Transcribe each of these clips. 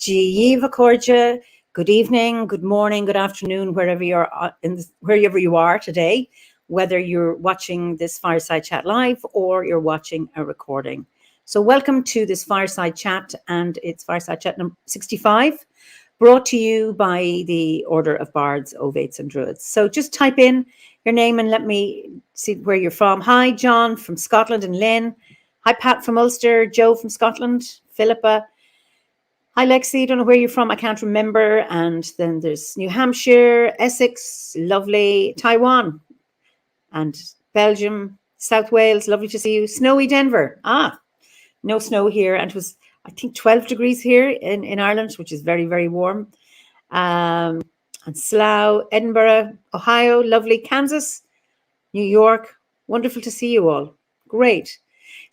Giva Cordia, good evening, good morning, good afternoon, wherever you are today, whether you're watching this Fireside Chat live or you're watching a recording. So welcome to this Fireside Chat, and it's Fireside Chat number 65, brought to you by the Order of Bards, Ovates and Druids. So just type in your name and let me see where you're from. Hi, John from Scotland and Lynn. Hi, Pat from Ulster, Joe from Scotland, Philippa. Hi, Lexi. Don't know where you're from. I can't remember. And then there's New Hampshire, Essex, lovely. Taiwan and Belgium, South Wales. Lovely to see you. Snowy Denver. No snow here. And it was, I think, 12 degrees here in Ireland, which is very, very warm. And Slough, Edinburgh, Ohio, lovely. Kansas, New York. Wonderful to see you all. Great.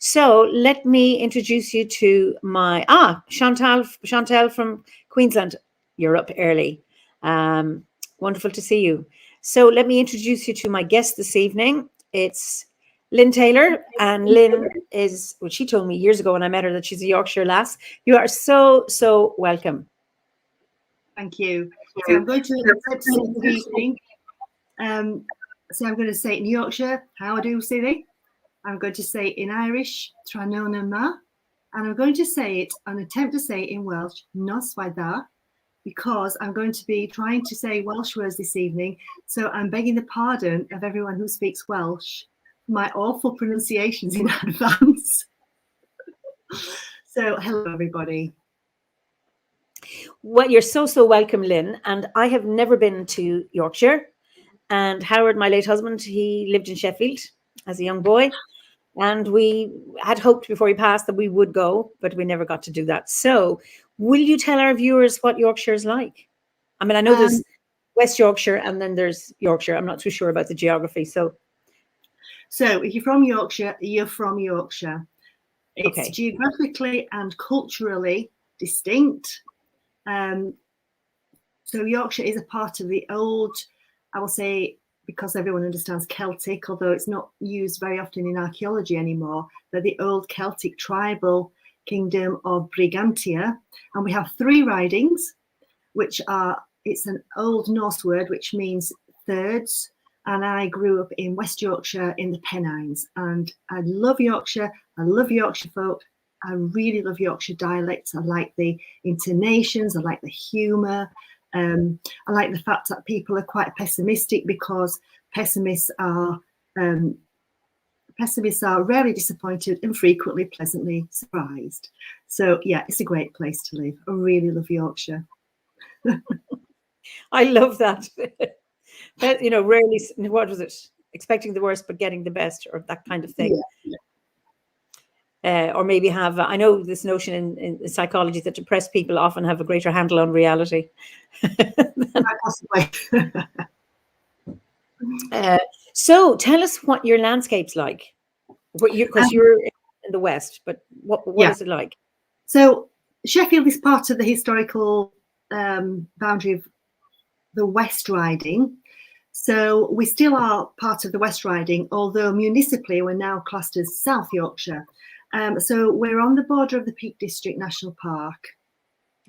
So let me introduce you to my, Chantal from Queensland. You're up early. Wonderful to see you. So let me introduce you to my guest this evening. It's Lynne Taylor, and Lynne is, well, she told me years ago when I met her that she's a Yorkshire lass. You are so welcome. Thank you. So I'm going to say good evening. So I'm going to say it in Yorkshire, how do Silly. I'm going to say it in Irish, Tranona Ma, and I'm going to say it and attempt to say it in Welsh, Nos Waida, because I'm going to be trying to say Welsh words this evening. So I'm begging the pardon of everyone who speaks Welsh for my awful pronunciations in advance. So hello, everybody. Well, you're so welcome, Lynne. And I have never been to Yorkshire. And Howard, my late husband, he lived in Sheffield as a young boy. And we had hoped before he passed that we would go, but we never got to do that. So will you tell our viewers what Yorkshire is like? I mean, I know there's West Yorkshire and then there's Yorkshire. I'm not too sure about the geography. So if you're from Yorkshire, you're from Yorkshire. It's okay. Geographically and culturally distinct. So Yorkshire is a part of the old, I will say, because everyone understands Celtic, although it's not used very often in archaeology anymore, but the old Celtic tribal kingdom of Brigantia. And we have 3 ridings, which are, it's an old Norse word, which means thirds. And I grew up in West Yorkshire in the Pennines. And I love Yorkshire. I love Yorkshire folk. I really love Yorkshire dialects. I like the intonations. I like the humour. I like the fact that people are quite pessimistic, because pessimists are rarely disappointed and frequently pleasantly surprised. So yeah, it's a great place to live. I really love Yorkshire. I love that. But, rarely, what was it? Expecting the worst but getting the best, or that kind of thing. Yeah. Or maybe have, I know this notion in psychology that depressed people often have a greater handle on reality. So tell us what your landscape's like, because you're in the West, but what is it like? So Sheffield is part of the historical boundary of the West Riding. So we still are part of the West Riding, although municipally we're now classed as South Yorkshire. So we're on the border of the Peak District National Park.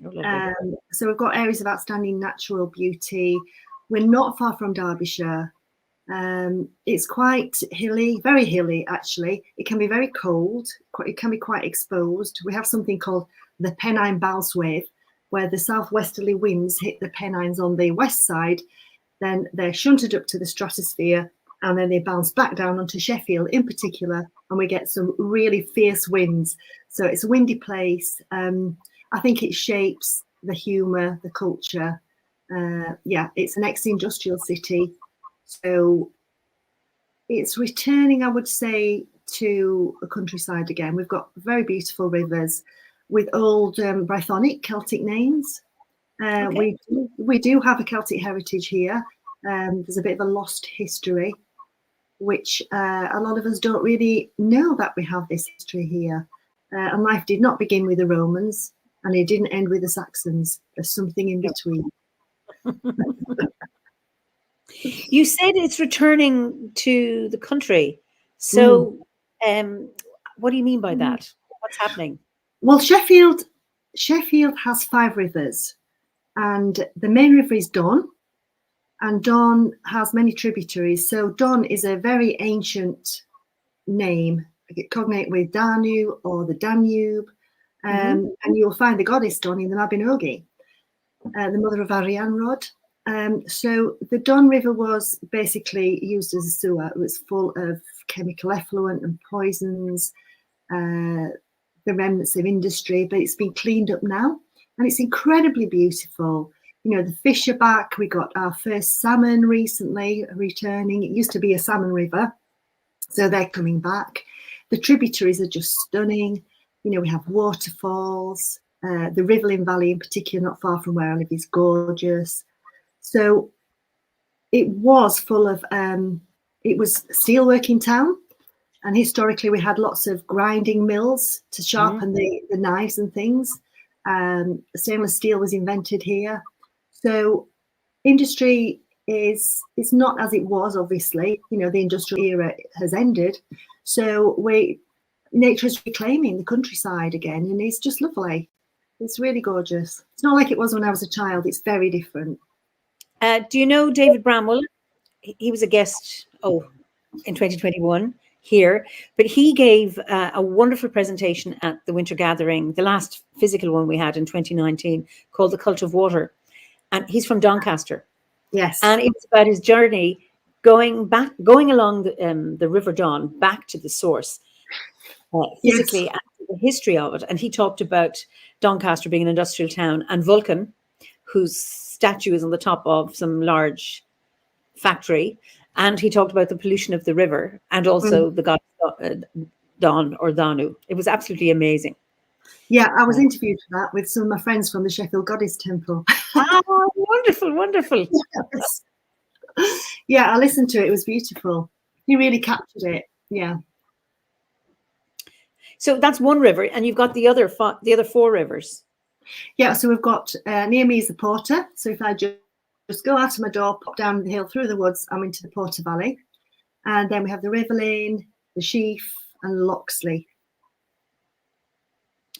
So we've got areas of outstanding natural beauty. We're not far from Derbyshire. It's quite hilly, very hilly actually. It can be very cold. It can be quite exposed. We have something called the Pennine Bounce Wave, where the southwesterly winds hit the Pennines on the west side. Then they're shunted up to the stratosphere, and then they bounce back down onto Sheffield in particular, and we get some really fierce winds. So it's a windy place. I think it shapes the humour, the culture. It's an ex-industrial city. So it's returning, I would say, to a countryside again. We've got very beautiful rivers with old Brythonic Celtic names. Okay. We do have a Celtic heritage here. There's a bit of a lost history, which a lot of us don't really know that we have this history here. And life did not begin with the Romans, and it didn't end with the Saxons. There's something in between. You said it's returning to the country. So what do you mean by that? What's happening? Well, Sheffield Sheffield has 5 rivers, and the main river is Don, and Don has many tributaries. So Don is a very ancient name, cognate with Danu or the Danube, and you'll find the goddess Don in the Mabinogi, the mother of Arianrod. So the Don River was basically used as a sewer. It was full of chemical effluent and poisons, the remnants of industry, but it's been cleaned up now, and it's incredibly beautiful. You know, the fish are back. We got our first salmon recently returning. It used to be a salmon river, so they're coming back. The tributaries are just stunning. You know, we have waterfalls. The Rivlin Valley in particular, not far from where I live, is gorgeous. So it was full of, it was steelworking town. And historically, we had lots of grinding mills to sharpen the knives and things. Stainless steel was invented here. So industry is not as it was, obviously. You know, the industrial era has ended. So nature is reclaiming the countryside again, and it's just lovely. It's really gorgeous. It's not like it was when I was a child. It's very different. Do you know David Bramwell? He was a guest, in 2021 here, but he gave a wonderful presentation at the Winter Gathering, the last physical one we had in 2019, called The Cult of Water. And he's from Doncaster. Yes. And it was about his journey going along the River Don back to the source, physically, and the history of it. And he talked about Doncaster being an industrial town, and Vulcan, whose statue is on the top of some large factory. And he talked about the pollution of the river, and also the god Don or Danu. It was absolutely amazing. Yeah, I was interviewed for that with some of my friends from the Sheffield Goddess Temple. Oh, wonderful, wonderful. Yes. Yeah, I listened to it. It was beautiful. He really captured it. Yeah. So that's one river, and you've got the other 4 rivers. Yeah, so we've got near me is the Porter. So if I just go out of my door, pop down the hill through the woods, I'm into the Porter Valley. And then we have the Rivlin, the Sheaf, and Loxley.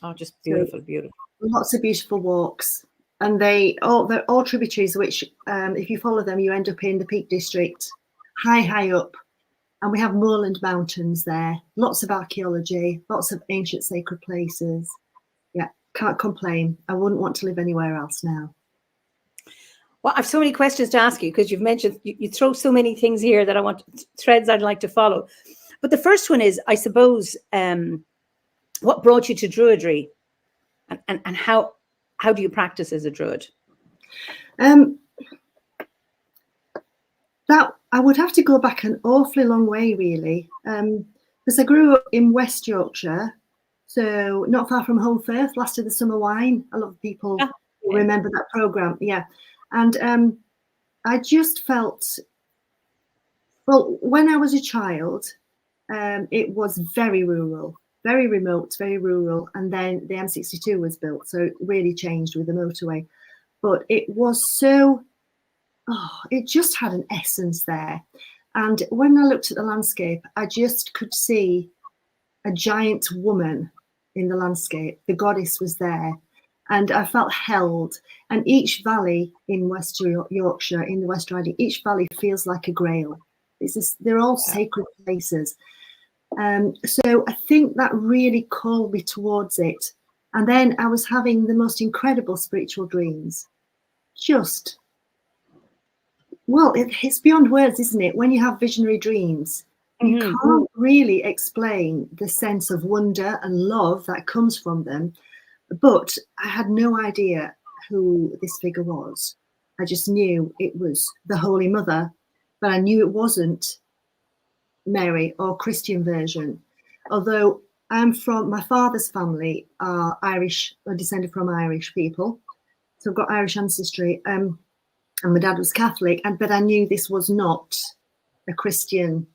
Oh, just beautiful, beautiful. Lots of beautiful walks. And they're all tributaries, which if you follow them, you end up in the Peak District, high up. And we have moorland mountains there. Lots of archaeology, lots of ancient sacred places. Yeah, can't complain. I wouldn't want to live anywhere else now. Well, I have so many questions to ask you, because you've mentioned, you throw so many things here that threads I'd like to follow. But the first one is, I suppose, what brought you to Druidry, and how do you practice as a Druid? That I would have to go back an awfully long way, really, because I grew up in West Yorkshire, so not far from Holmfirth, last of the summer wine. A lot of people remember that programme, yeah. And I just felt, well, when I was a child, it was very rural, very remote, very rural, and then the M62 was built, so it really changed with the motorway. But it was so, it just had an essence there. And when I looked at the landscape, I just could see a giant woman in the landscape. The goddess was there, and I felt held. And each valley in West Yorkshire, in the West Riding, each valley feels like a grail. They're all sacred places. So I think that really called me towards it. And then I was having the most incredible spiritual dreams. Just, well, it's beyond words, isn't it? When you have visionary dreams, you can't really explain the sense of wonder and love that comes from them. But I had no idea who this figure was. I just knew it was the Holy Mother, but I knew it wasn't Mary or Christian version. Although I'm from, my father's family are Irish, or descended from Irish people. So I've got Irish ancestry, and my dad was Catholic, but I knew this was not a Christian,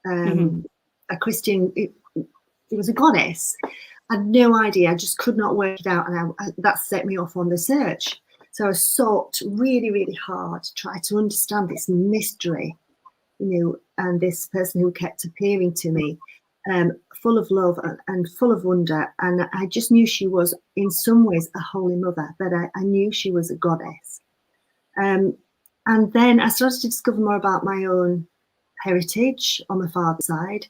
it was a goddess. I had no idea. I just could not work it out, and that set me off on the search. So I sought really, really hard to try to understand this mystery, and this person who kept appearing to me. full of love and full of wonder. And I just knew she was, in some ways, a holy mother, but I knew she was a goddess. And then I started to discover more about my own heritage on my father's side.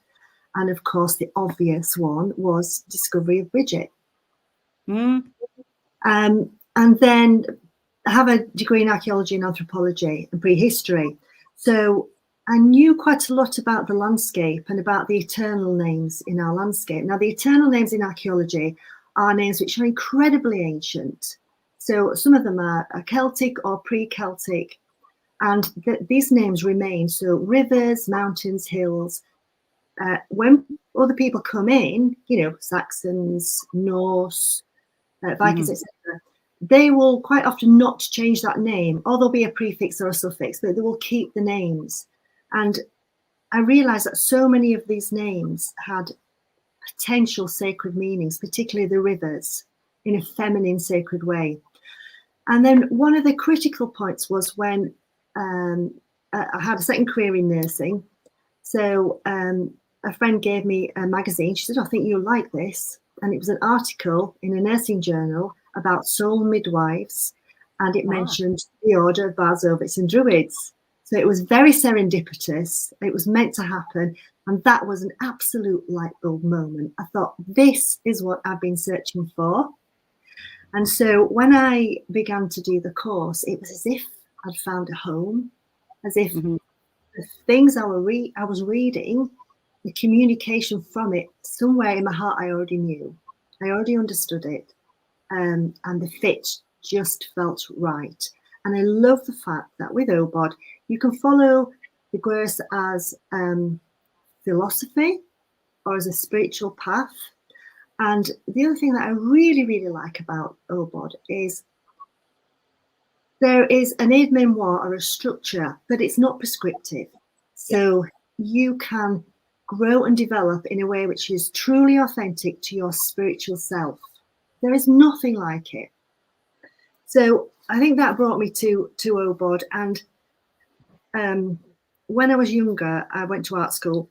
And of course, the obvious one was discovery of Bridget. Mm. And then I have a degree in archaeology and anthropology and prehistory. So I knew quite a lot about the landscape and about the eternal names in our landscape. Now, the eternal names in archaeology are names which are incredibly ancient. So some of them are Celtic or pre-Celtic, and these names remain. So rivers, mountains, hills. When other people come in, Saxons, Norse, Vikings, etc., they will quite often not change that name, or there'll be a prefix or a suffix, but they will keep the names. And I realized that so many of these names had potential sacred meanings, particularly the rivers, in a feminine sacred way. And then one of the critical points was when I had a second career in nursing. So a friend gave me a magazine. She said, I think you'll like this. And it was an article in a nursing journal about soul midwives. And it mentioned the order of Barsovits and Druids. So it was very serendipitous. It was meant to happen. And that was an absolute light bulb moment. I thought, this is what I've been searching for. And so when I began to do the course, it was as if I'd found a home, as if the things I was reading, the communication from it, somewhere in my heart, I already knew. I already understood it. And the fit just felt right. And I love the fact that with OBOD, you can follow the course as philosophy or as a spiritual path. And the other thing that I really, really like about OBOD is there is an aide-memoire or a structure, but it's not prescriptive. So you can grow and develop in a way which is truly authentic to your spiritual self. There is nothing like it. So I think that brought me to OBOD. And when I was younger, I went to art school.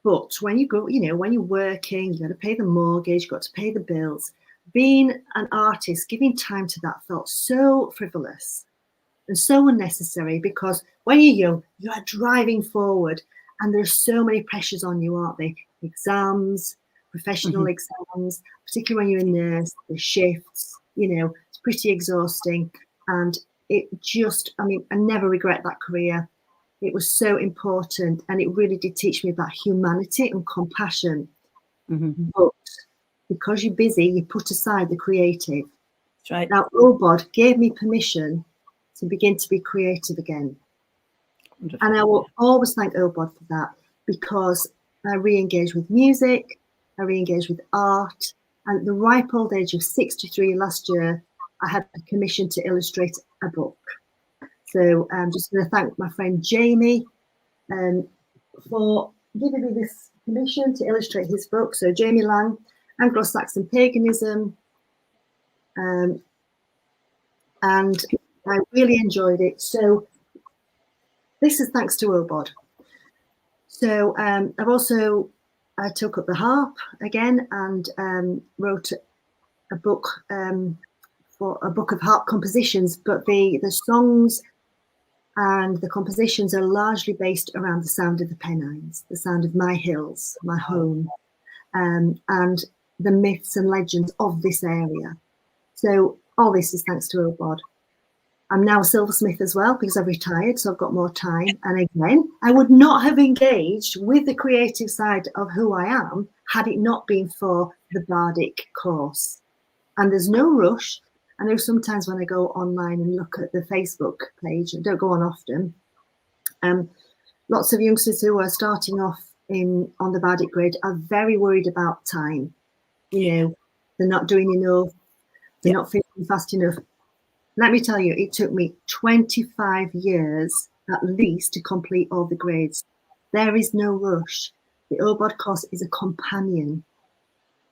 But when you go, when you're working, you got to pay the mortgage, you got to pay the bills. Being an artist, giving time to that felt so frivolous and so unnecessary, because when you're young, you are driving forward and there's so many pressures on you, aren't they? Exams, professional exams, particularly when you're a nurse, the shifts, it's pretty exhausting. And it just, I never regret that career. It was so important, and it really did teach me about humanity and compassion. But because you're busy, you put aside the creative. That's right. Now, OBOD gave me permission to begin to be creative again. Wonderful. And I will always thank OBOD for that, because I re-engaged with music, I re-engaged with art, and at the ripe old age of 63 last year, I had a commission to illustrate a book. So I'm just going to thank my friend Jamie for giving me this commission to illustrate his book. So Jamie Lang, Anglo-Saxon Paganism. And I really enjoyed it. So this is thanks to OBOD. So I've also took up the harp again and wrote a book for a book of harp compositions, but the songs and the compositions are largely based around the sound of the Pennines, the sound of my hills, my home, and the myths and legends of this area. So all this is thanks to OBOD. I'm now a silversmith as well, because I've retired, so I've got more time. And again, I would not have engaged with the creative side of who I am had it not been for the Bardic course. And there's no rush. I know sometimes when I go online and look at the Facebook page, I don't go on often, lots of youngsters who are starting off on the Bardic grid are very worried about time. They're not doing enough, they're not feeling fast enough. Let me tell you, it took me 25 years at least to complete all the grades. There is no rush. The OBOD course is a companion,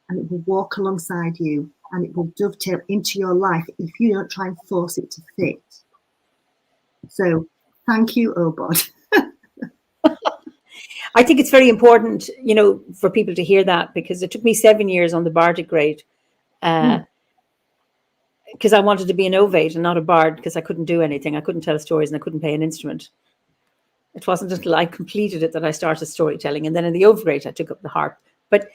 and it will walk alongside you, and it will dovetail into your life if you don't try and force it to fit. So thank you, OBOD. I think it's very important, for people to hear that, because it took me 7 years on the bardic grade, because I wanted to be an ovate and not a bard, because I couldn't do anything. I couldn't tell stories and I couldn't play an instrument. It wasn't until I completed it that I started storytelling, and then in the overgrade I took up the harp. But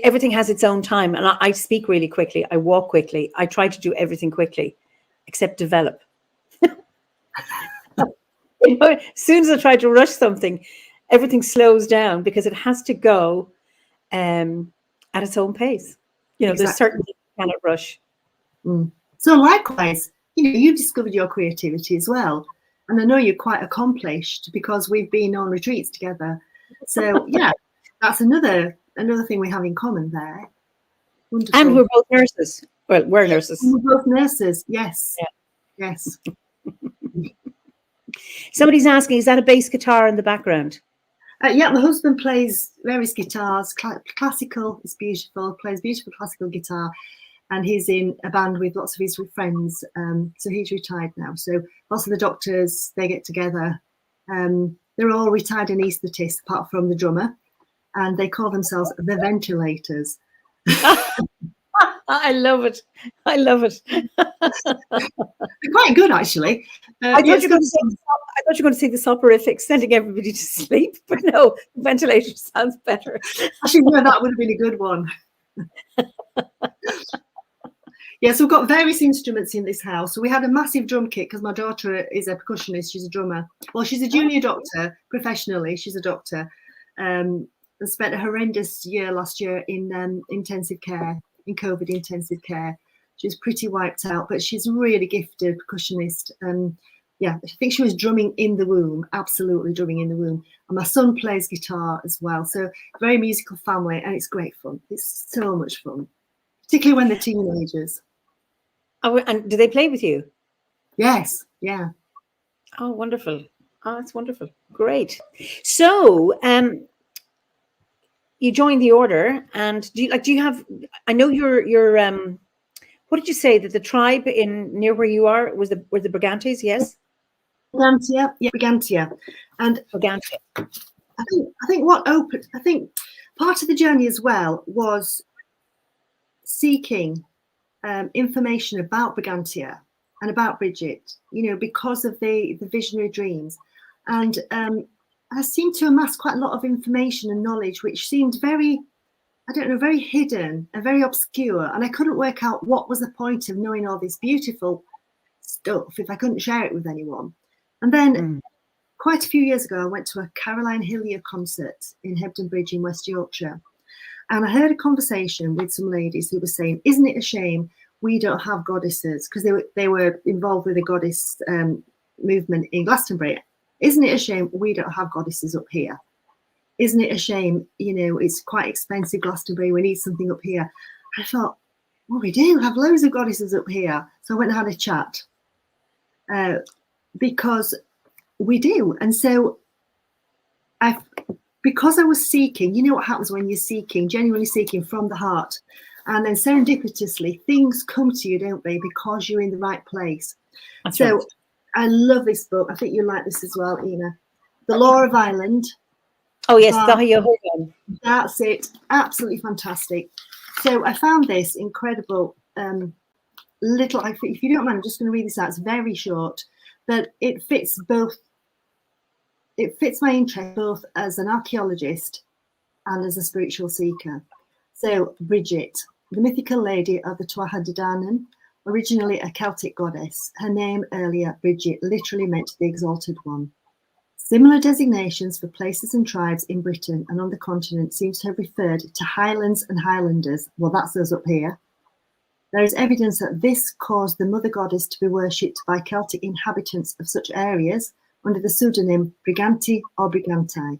everything has its own time, and I speak really quickly. I walk quickly. I try to do everything quickly, except develop. As soon as I try to rush something, everything slows down, because it has to go at its own pace. Exactly. There's certain things you cannot rush. So likewise, you discovered your creativity as well. And I know you're quite accomplished because we've been on retreats together. So yeah, that's another thing we have in common there. Wonderful. And we're both nurses. Well, we're nurses. We're both nurses, yes. Yeah. Yes. Somebody's asking, is that a bass guitar in the background? Yeah, my husband plays various guitars. Classical is beautiful, plays beautiful classical guitar. And he's in a band with lots of his friends. So he's retired now. So lots of the doctors, they get together. They're all retired anaesthetists, apart from the drummer. And they call themselves the Ventilators. I love it. I love it. They're quite good, actually. I thought you were going to say the soporific, sending everybody to sleep. But no, ventilator sounds better. Actually, no, that would have been a good one. Yeah, so we've got various instruments in this house. So we had a massive drum kit because my daughter is a percussionist. She's a drummer. Well, she's a junior doctor professionally. She's a doctor. And spent a horrendous year last year in intensive care, in COVID intensive care. She was pretty wiped out, but she's a really gifted percussionist. Yeah, I think she was drumming in the womb, absolutely drumming in the womb. And my son plays guitar as well. So very musical family, and it's great fun. It's so much fun, particularly when they're teenagers. Oh, and do they play with you? Yes, yeah. Oh, wonderful. Oh, that's wonderful. Great. So, you joined the order, and do you have, I know you're what did you say, that the tribe near where you are were the Brigantes? Yes. Brigantia, yeah, Brigantia. And Brigantia. I think part of the journey as well was seeking information about Brigantia and about Bridget, because of the visionary dreams. And I seemed to amass quite a lot of information and knowledge, which seemed very hidden and very obscure. And I couldn't work out what was the point of knowing all this beautiful stuff if I couldn't share it with anyone. And then quite a few years ago, I went to a Caroline Hillier concert in Hebden Bridge in West Yorkshire. And I heard a conversation with some ladies who were saying, isn't it a shame we don't have goddesses? Because they were involved with the goddess movement in Glastonbury. Isn't it a shame we don't have goddesses up here? Isn't it a shame, it's quite expensive, Glastonbury, we need something up here. I thought, well, we do have loads of goddesses up here. So I went and had a chat because we do. And so because I was seeking, what happens when you're seeking, genuinely seeking from the heart, and then serendipitously things come to you, don't they, because you're in the right place. That's so right. I love this book. I think you'll like this as well, Ina. The Law of Ireland. Oh, yes, Hogan. That's it. Absolutely fantastic. So I found this incredible little, if you don't mind, I'm just going to read this out. It's very short, but it fits my interest both as an archaeologist and as a spiritual seeker. So Bridget, the mythical lady of the Tuatha De Danann, originally a Celtic goddess. Her name earlier, Bridget, literally meant the exalted one. Similar designations for places and tribes in Britain and on the continent seem to have referred to Highlands and Highlanders. Well, that's us up here. There is evidence that this caused the mother goddess to be worshipped by Celtic inhabitants of such areas under the pseudonym Briganti or Briganti.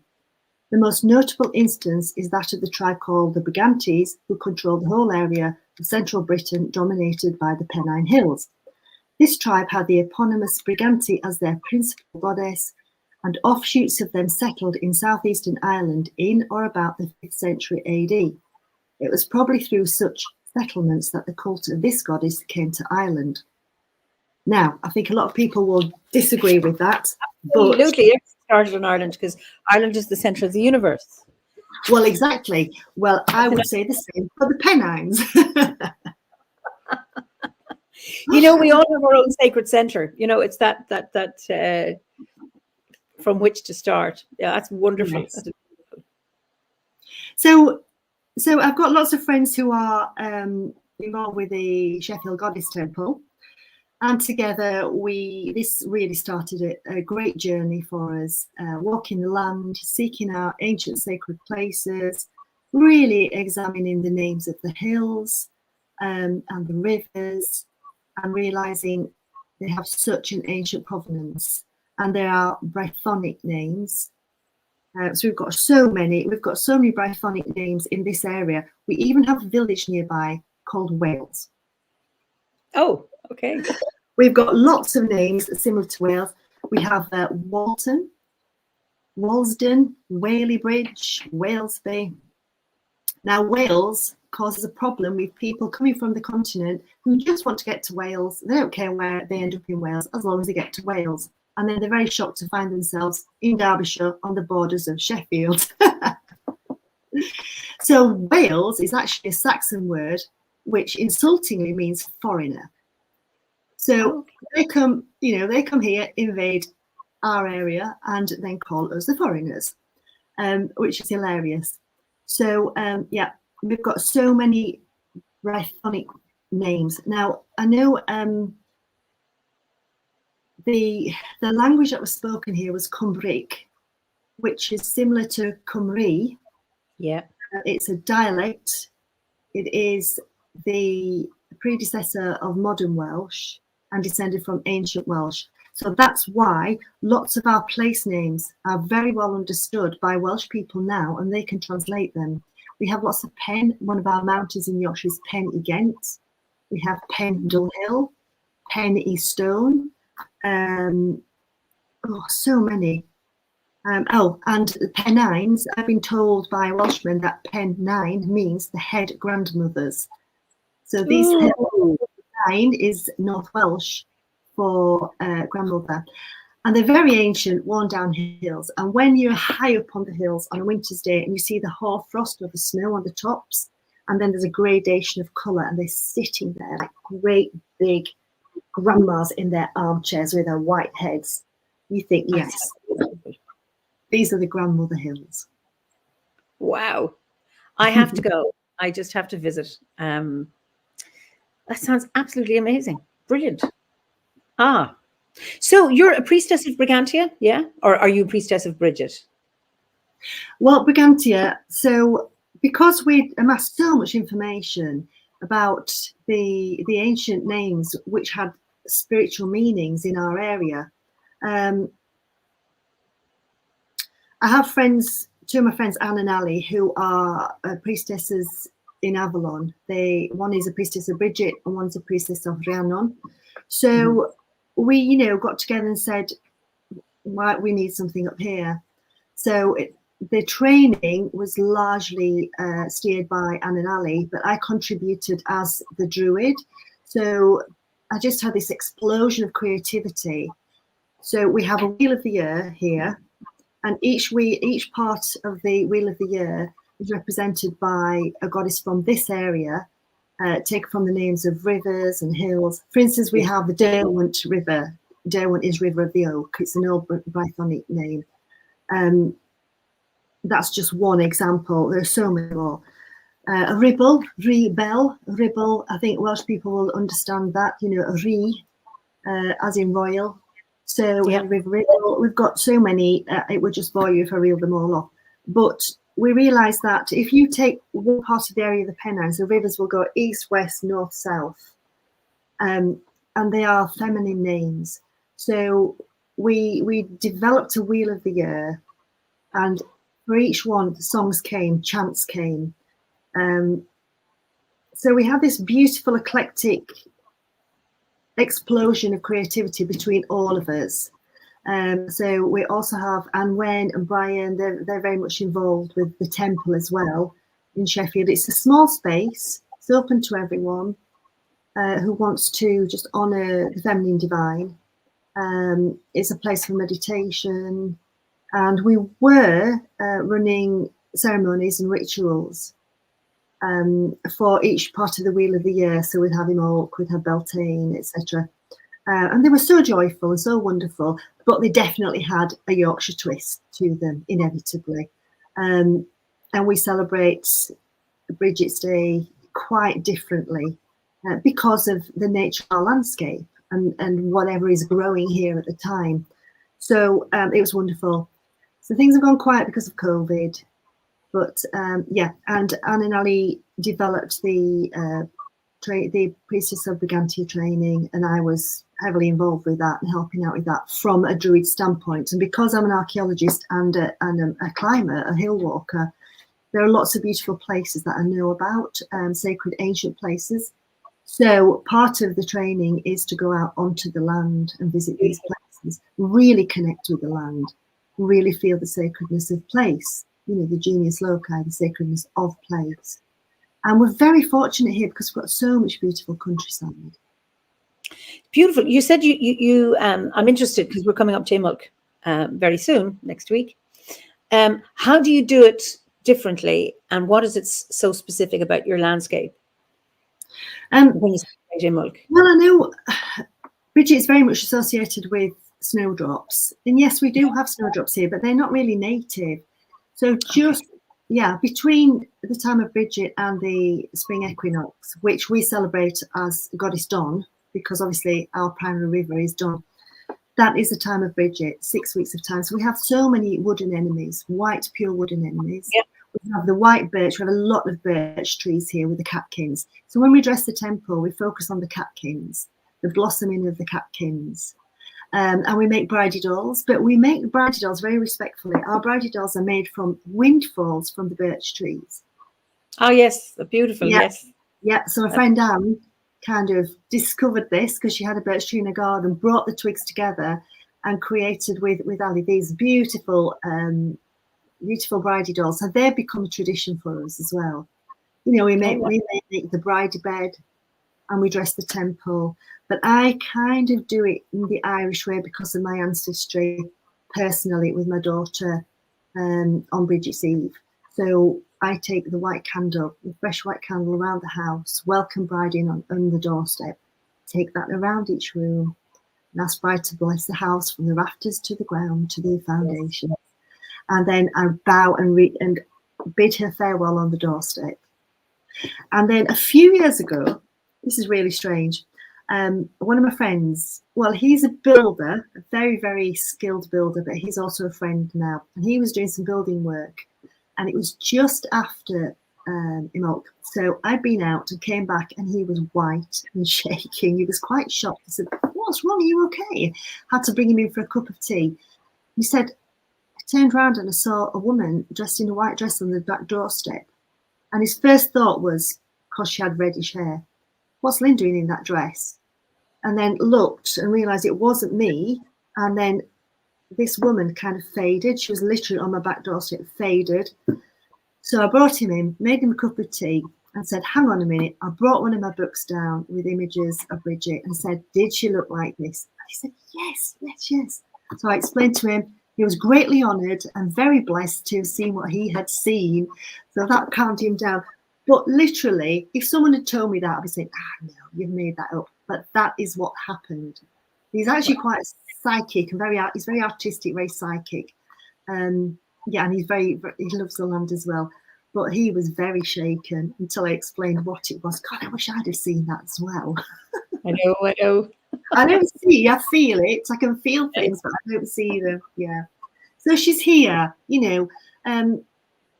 The most notable instance is that of the tribe called the Brigantes, who controlled the whole area of central Britain dominated by the Pennine Hills. This tribe had the eponymous Briganti as their principal goddess, and offshoots of them settled in southeastern Ireland in or about the 5th century AD. It was probably through such settlements that the cult of this goddess came to Ireland. Now, I think a lot of people will disagree with that. Absolutely. It started in Ireland because Ireland is the centre of the universe. Well, exactly. Well, I would say the same for the Pennines. You know, we all have our own sacred centre. You know, it's that from which to start. Yeah, that's wonderful. Yes. So I've got lots of friends who are involved with the Sheffield Goddess Temple, and together this really started a great journey for us, walking the land, seeking out ancient sacred places, really examining the names of the hills and the rivers, and realizing they have such an ancient provenance, and they are Brythonic names. So we've got so many Brythonic names in this area. We even have a village nearby called Wales. Oh, okay. We've got lots of names similar to Wales. We have Walton, Walsden, Whaley Bridge, Walesby. Now, Wales causes a problem with people coming from the continent who just want to get to Wales. They don't care where they end up in Wales as long as they get to Wales. And then they're very shocked to find themselves in Derbyshire on the borders of Sheffield. So Wales is actually a Saxon word, which insultingly means foreigner. So they come here, invade our area, and then call us the foreigners, which is hilarious. So yeah, we've got so many Brythonic names. Now, I know the language that was spoken here was Cumbric, which is similar to Cymru. Yeah. It's a dialect. It is the predecessor of modern Welsh and descended from ancient Welsh. So that's why lots of our place names are very well understood by Welsh people now, and they can translate them. We have lots of Pen. One of our mountains in Yorkshire is Pen y Ghent. We have Pen Hill, Pen y Stone. So many. And the Pennines, I've been told by Welshmen that Pennine means the head grandmothers. So these Pennine is North Welsh for grandmother. And they're very ancient, worn down hills. And when you're high up on the hills on a winter's day and you see the hoarfrost or the snow on the tops, and then there's a gradation of colour, and they're sitting there like great big grandmas in their armchairs with their white heads, you think, yes, these are the grandmother hills. Wow. I have to go. I just have to visit. That sounds absolutely amazing. Brilliant. So you're a priestess of Brigantia, yeah? Or are you a priestess of Bridget? Well, Brigantia, so because we amassed so much information about the ancient names which had spiritual meanings in our area, I have friends, two of my friends, Anne and Ali, who are priestesses in Avalon. One is a priestess of Bridget and one's a priestess of Rhiannon. So we, got together and said, we need something up here. So the training was largely steered by Anne and Ali, but I contributed as the druid. So I just had this explosion of creativity. So we have a Wheel of the Year here, and each part of the Wheel of the Year is represented by a goddess from this area, taken from the names of rivers and hills. For instance, we have the Derwent River. Derwent is River of the Oak. It's an old Brythonic name. That's just one example. There are so many more. A Ribble, Ribble. I think Welsh people will understand that. A Rhi, as in royal. So we have River Ribble. We've got so many. It would just bore you if I reeled them all off. But we realised that if you take one part of the area of the Pennines, the rivers will go east, west, north, south, and they are feminine names. So we developed a Wheel of the Year, and for each one, songs came, chants came. So we had this beautiful, eclectic explosion of creativity between all of us. So we also have Anne Wen and Brian. They're very much involved with the temple as well in Sheffield. It's a small space. It's open to everyone. who wants to just honour the feminine divine. It's a place for meditation, and we were running ceremonies and rituals for each part of the wheel of the year. So we'd have Imolc, we'd have Beltane, etc. And they were so joyful and so wonderful, but they definitely had a Yorkshire twist to them, inevitably. And we celebrate Bridget's Day quite differently because of the nature of our landscape and whatever is growing here at the time. So it was wonderful. So things have gone quiet because of COVID. But yeah, and Anne and Ali developed the Priestess of Brigantia training, and I was heavily involved with that and helping out with that from a Druid standpoint. And because I'm an archaeologist and a climber, a hill walker, there are lots of beautiful places that I know about, sacred ancient places. So part of the training is to go out onto the land and visit these places, really connect with the land, really feel the sacredness of place, you know, the genius loci, the sacredness of place. And we're very fortunate here because we've got so much beautiful countryside. Beautiful. You said I'm interested because we're coming up to Imolc very soon, next week. How do you do it differently, and what is it so specific about your landscape? When you say Imolc? Well, I know Bridget is very much associated with snowdrops. And yes, we do have snowdrops here, but they're not really native. So just, yeah, between the time of Bridget and the spring equinox, which we celebrate as Goddess Dawn, because obviously our primary river is Dawn, that is the time of Bridget, 6 weeks of time. So we have so many wooden enemies, white, pure wooden enemies. Yep. We have the white birch. We have a lot of birch trees here with the catkins. So when we dress the temple, we focus on the catkins, the blossoming of the catkins. And we make bridie dolls, but we make bridie dolls very respectfully. Our bridie dolls are made from windfalls from the birch trees. Oh, yes, beautiful, yeah. Yes. Yeah, so my friend Anne kind of discovered this because she had a birch tree in her garden, brought the twigs together and created with Ali these beautiful, beautiful bridie dolls. So they've become a tradition for us as well. You know, we make the bridie bed and we dress the temple. But I kind of do it in the Irish way because of my ancestry, personally, with my daughter on Bridget's Eve. So I take the white candle, the fresh white candle around the house, welcome bride in on the doorstep, take that around each room, and ask bride to bless the house from the rafters to the ground to the foundation. And then I bow and bid her farewell on the doorstep. And then a few years ago, this is really strange, one of my friends, well, he's a builder, a very, very skilled builder, but he's also a friend now. And he was doing some building work. And it was just after Imolc. So I'd been out and came back and he was white and shaking. He was quite shocked. I said, what's wrong? Are you okay? Had to bring him in for a cup of tea. He said, I turned around and I saw a woman dressed in a white dress on the back doorstep. And his first thought was, because she had reddish hair, what's Lynne doing in that dress? And then looked and realised it wasn't me. And then this woman kind of faded. She was literally on my back doorstep, faded. So I brought him in, made him a cup of tea and said, hang on a minute. I brought one of my books down with images of Bridget and said, did she look like this? And he said, yes, yes, yes. So I explained to him. He was greatly honoured and very blessed to have seen what he had seen. So that calmed him down. But literally, if someone had told me that, I'd be saying, no, you've made that up. But that is what happened. He's actually quite psychic and he's very artistic, very psychic. Yeah, and he loves the land as well. But he was very shaken until I explained what it was. God, I wish I'd have seen that as well. I know. I don't see, I feel it. I can feel things, but I don't see them. Yeah. So she's here, you know.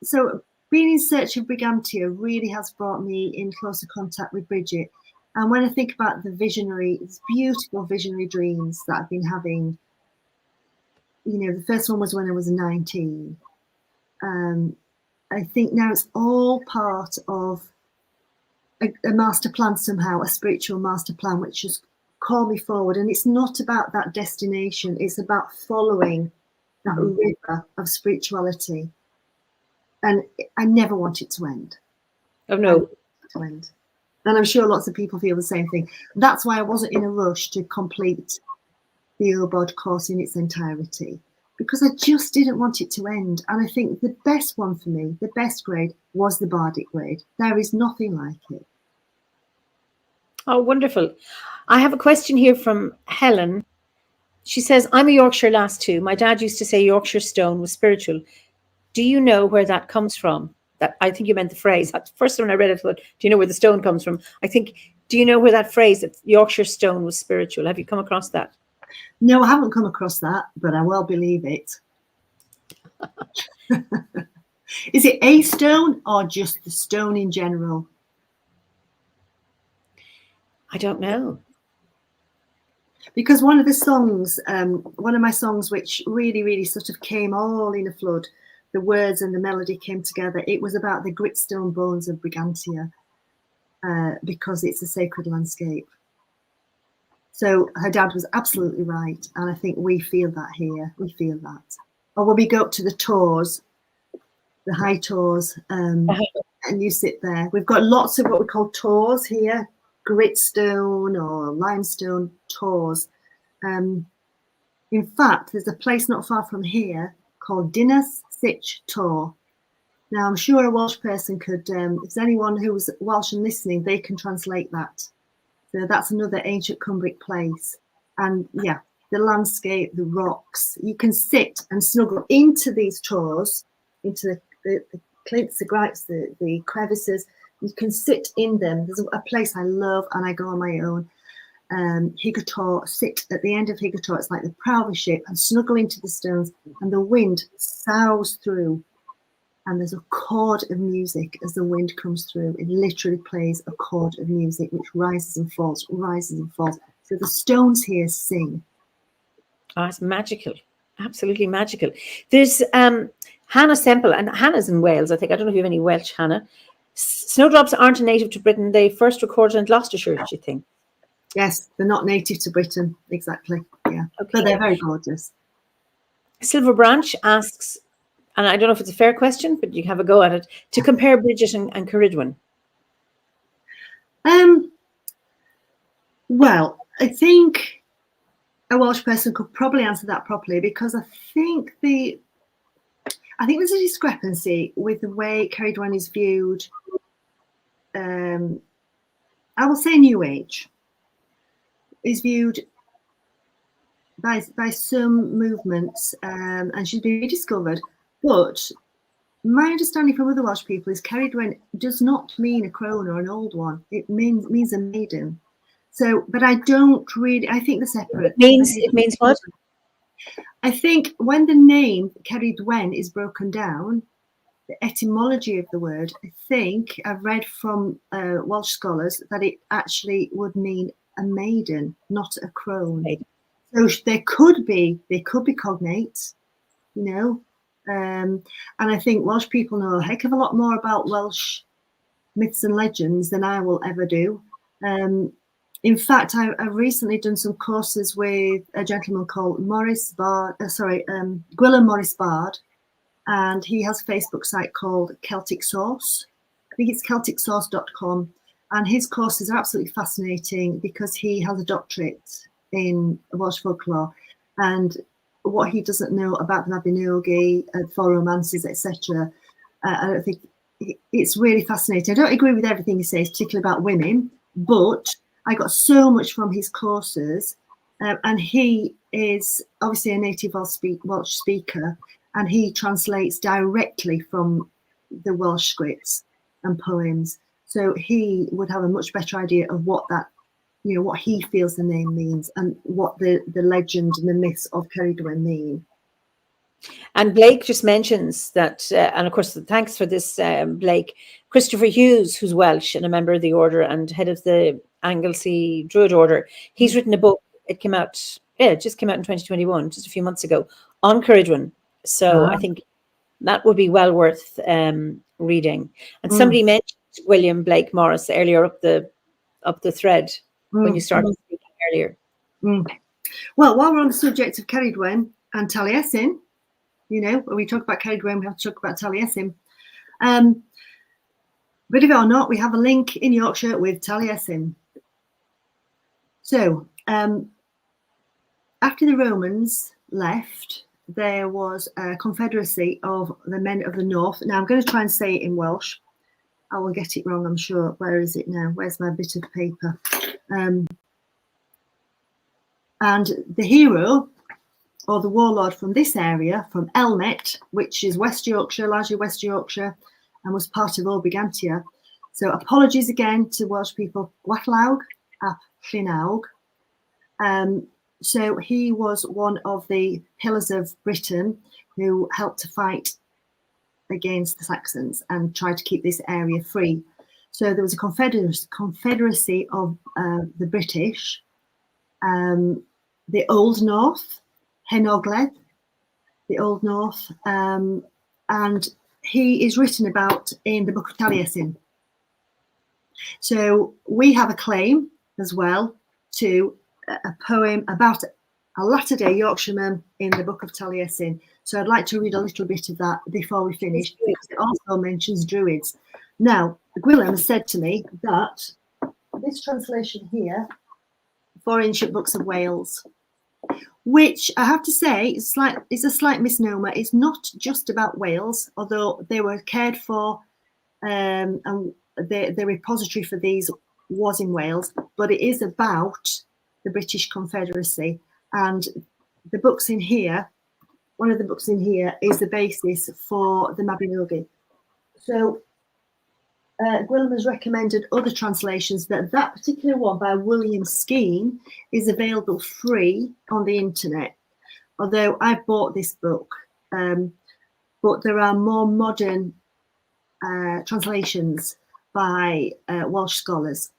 So being in search of Brigantia really has brought me in closer contact with Bridget. And when I think about these beautiful visionary dreams that I've been having, you know, the first one was when I was 19. I think now it's all part of a master plan somehow, a spiritual master plan, which has called me forward. And it's not about that destination. It's about following that river of spirituality. And I never want it to end. Oh, no. To end. And I'm sure lots of people feel the same thing. That's why I wasn't in a rush to complete the OBOD course in its entirety, because I just didn't want it to end. And I think the best one for me, the best grade, was the Bardic grade. There is nothing like it. Oh, wonderful. I have a question here from Helen. She says, I'm a Yorkshire lass too. My dad used to say Yorkshire stone was spiritual. Do you know where that comes from? That, I think you meant the phrase. At first when I read it, I thought, do you know where the stone comes from? I think, do you know where that phrase, that Yorkshire stone was spiritual? Have you come across that? No, I haven't come across that, but I well believe it. Is it a stone or just the stone in general? I don't know. Because one of the songs, one of my songs, which really, really sort of came all in a flood, the words and the melody came together. It was about the gritstone bones of Brigantia, because it's a sacred landscape. So her dad was absolutely right. And I think we feel that here. We feel that. Or when we go up to the tors, the high tors, and you sit there. We've got lots of what we call tors here, gritstone or limestone tors. In fact, there's a place not far from here called Dinas Sich Tor. Now, I'm sure a Welsh person could, if there's anyone who's Welsh and listening, they can translate that. So that's another ancient Cumbric place. And yeah, the landscape, the rocks, you can sit and snuggle into these tors, into the clints, the gripes, the crevices. You can sit in them. There's a place I love, and I go on my own. Higator, sit at the end of Higator. It's like the prow of a ship, and snuggle into the stones, and the wind sows through, and there's a chord of music as the wind comes through. It literally plays a chord of music which rises and falls, rises and falls. So the stones here sing. Oh, it's magical. Absolutely magical. There's Hannah Semple, and Hannah's in Wales, I think. I don't know if you have any Welsh, Hannah. Snowdrops aren't a native to Britain. They first recorded in Gloucestershire, do you think? Yes, they're not native to Britain, exactly. Yeah, okay. But they're very gorgeous. Silver Branch asks, and I don't know if it's a fair question, but you can have a go at it, to compare Bridget and Cerridwen. Well, I think a Welsh person could probably answer that properly, because I think there's a discrepancy with the way Cerridwen is viewed. I will say New Age is viewed by some movements, and she's been rediscovered. But my understanding from other Welsh people is Cerridwen does not mean a crone or an old one. It means a maiden. So, but I don't really. I think they're separate. It means what? I think when the name Cerridwen is broken down, the etymology of the word, I think I've read from Welsh scholars that it actually would mean a maiden, not a crone. So they could be cognate, you know. And I think Welsh people know a heck of a lot more about Welsh myths and legends than I will ever do. In fact, I've recently done some courses with a gentleman called Gwilym Morris Bard, and he has a Facebook site called Celtic Source. I think it's CelticSource.com, and his courses are absolutely fascinating because he has a doctorate in Welsh folklore, and what he doesn't know about the Mabinogi, four romances, etc. I don't think it's really fascinating. I don't agree with everything he says, particularly about women, but I got so much from his courses, and he is obviously a native Welsh speaker, and he translates directly from the Welsh scripts and poems. So he would have a much better idea of what that, you know, what he feels the name means and what the legend and the myths of Cerridwen mean. And Blake just mentions that, and of course, thanks for this, Blake. Christopher Hughes, who's Welsh and a member of the order and head of the Anglesey Druid Order, he's written a book. It came out, it just came out in 2021, just a few months ago, on Cerridwen. So I think that would be well worth reading. And somebody mentioned William Blake Morris earlier up the thread when you started speaking earlier. Well, while we're on the subject of Cerridwen and Taliesin, you know, when we talk about Cerridwen, we have to talk about Taliesin. believe it or not, we have a link in Yorkshire with Taliesin. So after the Romans left, there was a confederacy of the men of the north. Now I'm going to try and say it in Welsh. I will get it wrong, I'm sure. Where is it now? Where's my bit of paper? And the hero, or the warlord from this area, from Elmet, which is West Yorkshire, largely West Yorkshire, and was part of Obigantia. So apologies again to Welsh people. Gwatlaug ap Llynawg. So he was one of the pillars of Britain who helped to fight against the Saxons and tried to keep this area free. So there was a confederacy of the British, the Old North, Hen Ogledd, the Old North, and he is written about in the Book of Taliesin. So we have a claim as well to a poem about a latter-day Yorkshireman in the Book of Taliesin. So I'd like to read a little bit of that before we finish, because it also mentions Druids. Now, Gwilym said to me that this translation here, 4 Ancient Books of Wales, which I have to say is a slight misnomer. It's not just about Wales, although they were cared for, and the repository for these was in Wales, but it is about the British Confederacy. And the books in here, one of the books in here is the basis for the Mabinogi. So Gwilym has recommended other translations, that particular one by William Skene is available free on the internet. Although I've bought this book, but there are more modern translations by Welsh scholars,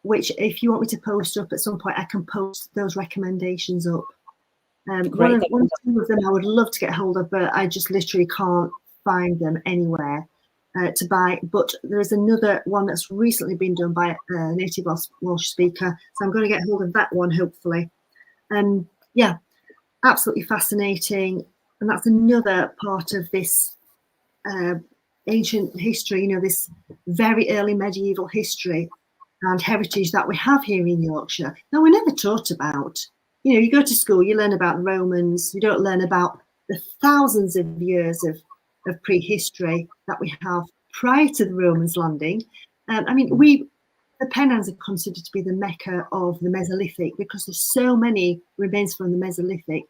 which if you want me to post up at some point, I can post those recommendations up. One of them I would love to get hold of, but I just literally can't find them anywhere to buy. But there is another one that's recently been done by a native Welsh speaker, so I'm going to get hold of that one hopefully. Yeah, absolutely fascinating, and that's another part of this ancient history, you know, this very early medieval history and heritage that we have here in Yorkshire. Now, we're never taught about. You know, you go to school, you learn about the Romans, you don't learn about the thousands of years of prehistory that we have prior to the Romans landing. I mean, the Pennines are considered to be the Mecca of the Mesolithic because there's so many remains from the Mesolithic.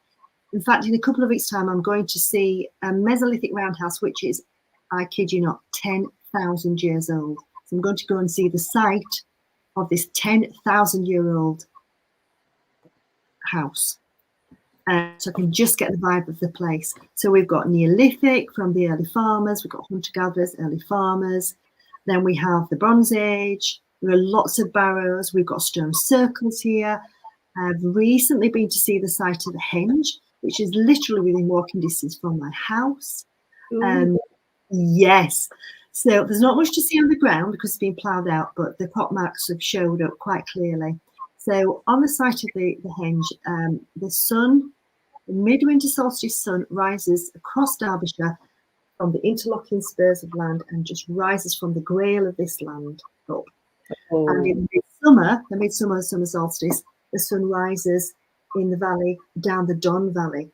In fact, in a couple of weeks' time, I'm going to see a Mesolithic roundhouse, which is, I kid you not, 10,000 years old. So I'm going to go and see the site of this 10,000-year-old house. So I can just get the vibe of the place. So we've got Neolithic from the early farmers, we've got hunter-gatherers, early farmers. Then we have the Bronze Age. There are lots of barrows. We've got stone circles here. I've recently been to see the site of the Henge, which is literally within walking distance from my house. Yes. So there's not much to see on the ground because it's been ploughed out, but the pot marks have showed up quite clearly. So on the site of the Henge, the sun, the midwinter solstice sun, rises across Derbyshire from the interlocking spurs of land and just rises from the grail of this land up. Oh. And in midsummer, the summer solstice, the sun rises in the valley, down the Don Valley,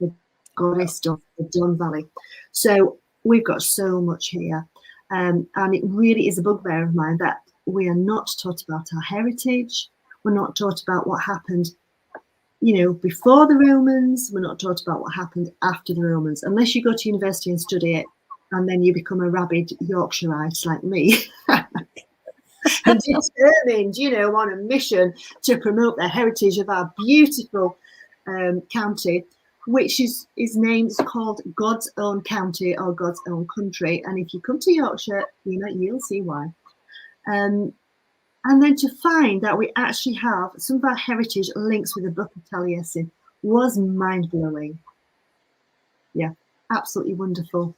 the goddess Don, the Don Valley. So we've got so much here. And it really is a bugbear of mine that we are not taught about our heritage. We're not taught about what happened, you know, before the Romans. We're not taught about what happened after the Romans, unless you go to university and study it, and then you become a rabid Yorkshireite like me, and determined, you know, on a mission to promote the heritage of our beautiful county, which is named, called God's Own County or God's Own Country. And if you come to Yorkshire, you'll see why. And then to find that we actually have some of our heritage links with the Book of Taliesin was mind-blowing. Yeah, absolutely wonderful.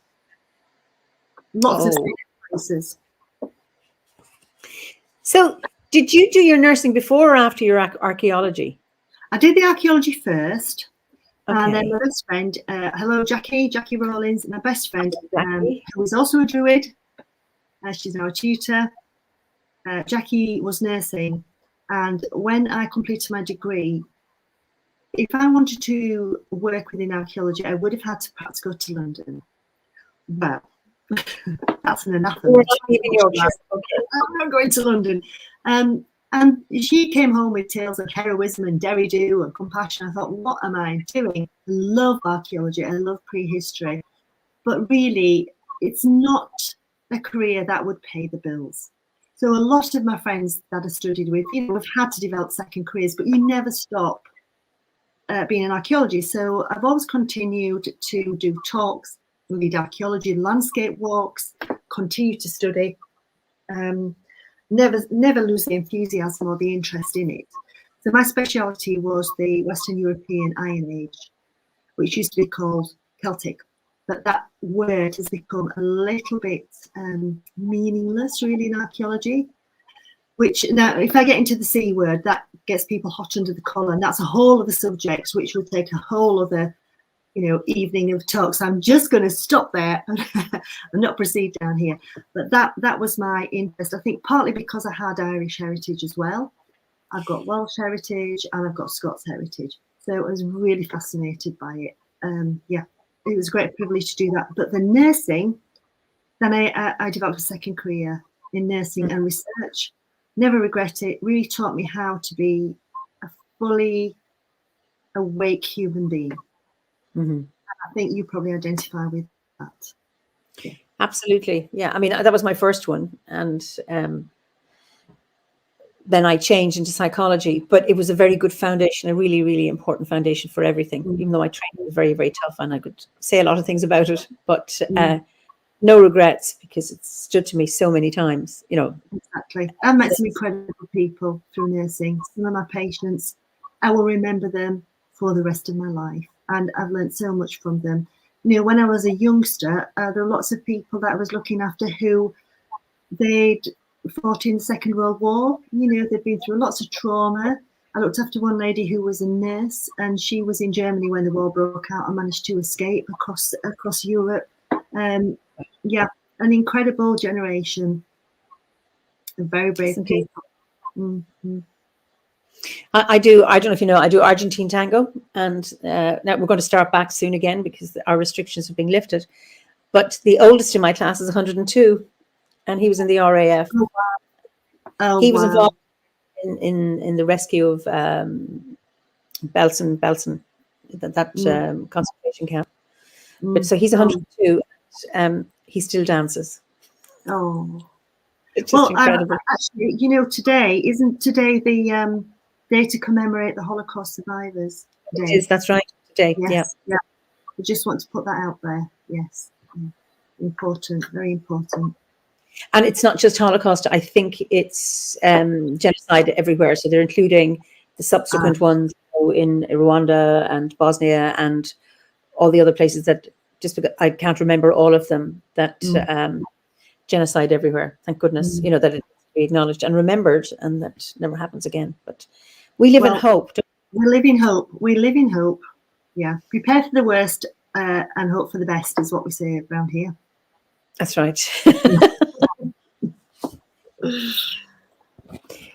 Lots of places. So did you do your nursing before or after your archaeology? I did the archaeology first. Okay. And then my best friend, hello Jackie Rollins, my best friend, who was also a Druid. She's now a tutor. Jackie was nursing. And when I completed my degree, if I wanted to work within archaeology, I would have had to perhaps go to London. Well, that's an anathema. We're not leaving Yorkshire. Okay. I'm not going to London. And she came home with tales of heroism and derry-do and compassion. I thought, what am I doing? I love archaeology. I love prehistory. But really, it's not a career that would pay the bills. So a lot of my friends that I studied with, have had to develop second careers, but you never stop being an archaeologist. So I've always continued to do talks, read archaeology, landscape walks, continue to study. Never lose the enthusiasm or the interest in it. So my speciality was the Western European Iron Age, which used to be called Celtic. But that word has become a little bit meaningless, really, in archaeology. Which now, if I get into the C word, that gets people hot under the collar, and that's a whole other subject, which would take a whole other, evening of talks. I'm just going to stop there and not proceed down here. But that was my interest. I think partly because I had Irish heritage as well. I've got Welsh heritage and I've got Scots heritage, so I was really fascinated by it. It was a great privilege to do that. But the nursing, then I developed a second career in nursing and research. Never regret it. Really taught me how to be a fully awake human being. Mm-hmm. I think you probably identify with that. Yeah. Absolutely. Yeah. I mean, that was my first one. And then I changed into psychology, but it was a very good foundation, a really, really important foundation for everything, even though my training was very, very tough and I could say a lot of things about it, but no regrets because it stood to me so many times, Exactly. I've met some incredible people through nursing. Some of my patients, I will remember them for the rest of my life. And I've learned so much from them. When I was a youngster, there were lots of people that I was looking after who they'd fought in the Second World War. They'd been through lots of trauma. I looked after one lady who was a nurse, and she was in Germany when the war broke out and managed to escape across Europe. An incredible generation of very brave people. Mm-hmm. I don't know if you know, I do Argentine tango, and now we're going to start back soon again because our restrictions are being lifted. But the oldest in my class is 102, and he was in the RAF. Oh, wow. He was involved in the rescue of Belsen, that concentration camp. But so he's 102, and he still dances. Oh, it's just incredible. Actually, today isn't the day to commemorate the Holocaust survivors? It is. That's right. Today. Yes, yeah. I just want to put that out there. Yes, important, very important. And it's not just Holocaust. I think it's genocide everywhere. So they're including the subsequent ones in Rwanda and Bosnia and all the other places that just because I can't remember all of them, that genocide everywhere. Thank goodness, that it needs to be acknowledged and remembered, and that never happens again. But we live in hope. We live in hope. We live in hope. Yeah. Prepare for the worst and hope for the best is what we say around here. That's right.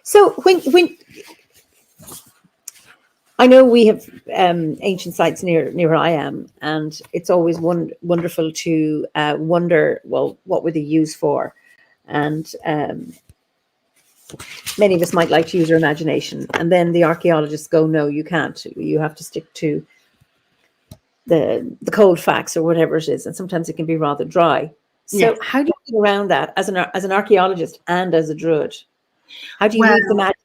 So when I know we have ancient sites near where I am, and it's always wonderful to wonder, well, what were they used for? And many of us might like to use our imagination, and then the archaeologists go, no, you can't. You have to stick to the cold facts or whatever it is, and sometimes it can be rather dry. So how do you get around that as an archaeologist and as a druid? How do you use the magic?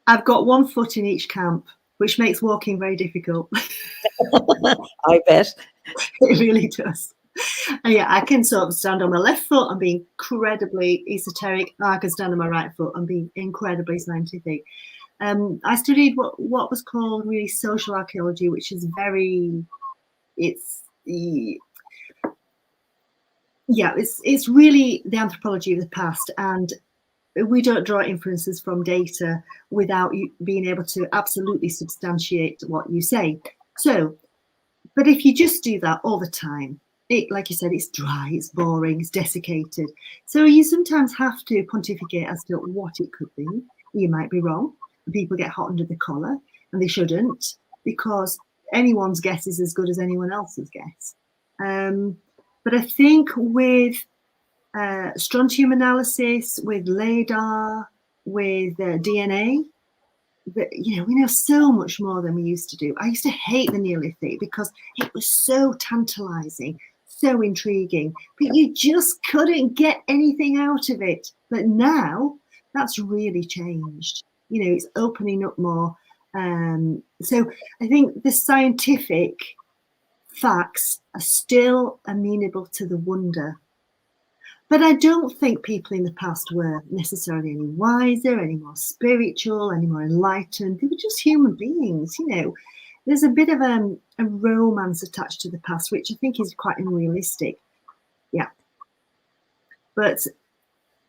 I've got one foot in each camp, which makes walking very difficult. I bet. It really does. And I can sort of stand on my left foot and be incredibly esoteric. I can stand on my right foot and be incredibly scientific. I studied what was called really social archaeology, which is it's really the anthropology of the past, and we don't draw inferences from data without you being able to absolutely substantiate what you say. So, but if you just do that all the time, like you said, it's dry, it's boring, it's desiccated. So you sometimes have to pontificate as to what it could be. You might be wrong. People get hot under the collar, and they shouldn't, because anyone's guess is as good as anyone else's guess. But I think with strontium analysis, with LADAR, with DNA, that, you know, we know so much more than we used to do. I used to hate the Neolithic because it was so tantalizing, so intriguing, but you just couldn't get anything out of it. But now that's really changed. You know, it's opening up more. So I think the scientific facts are still amenable to the wonder. But I don't think people in the past were necessarily any wiser, any more spiritual, any more enlightened. They were just human beings, you know. There's a bit of a romance attached to the past, which I think is quite unrealistic. Yeah. But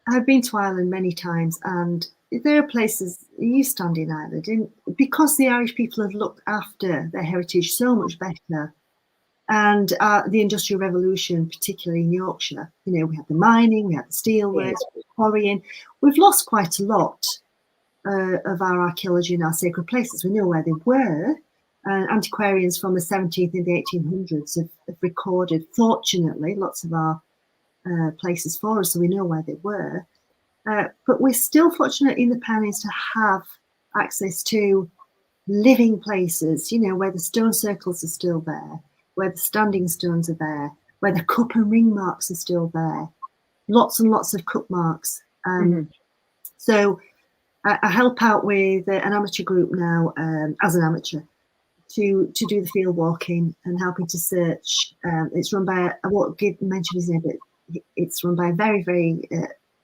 I've been to Ireland many times, and there are places, you stand in Ireland, and because the Irish people have looked after their heritage so much better, and the Industrial Revolution, particularly in Yorkshire, you know, we had the mining, we had the steelworks, quarrying. We've lost quite a lot of our archaeology and our sacred places. We know where they were. Antiquarians from the 17th and the 1800s have recorded, fortunately, lots of our places for us, so we know where they were. But we're still fortunate in the Pennines to have access to living places, you know, where the stone circles are still there, where the standing stones are there, where the cup and ring marks are still there. Lots and lots of cup marks. So I help out with an amateur group now, as an amateur, to do the field walking and helping to search. It's run by, I won't mention his name, but it's run by a very, very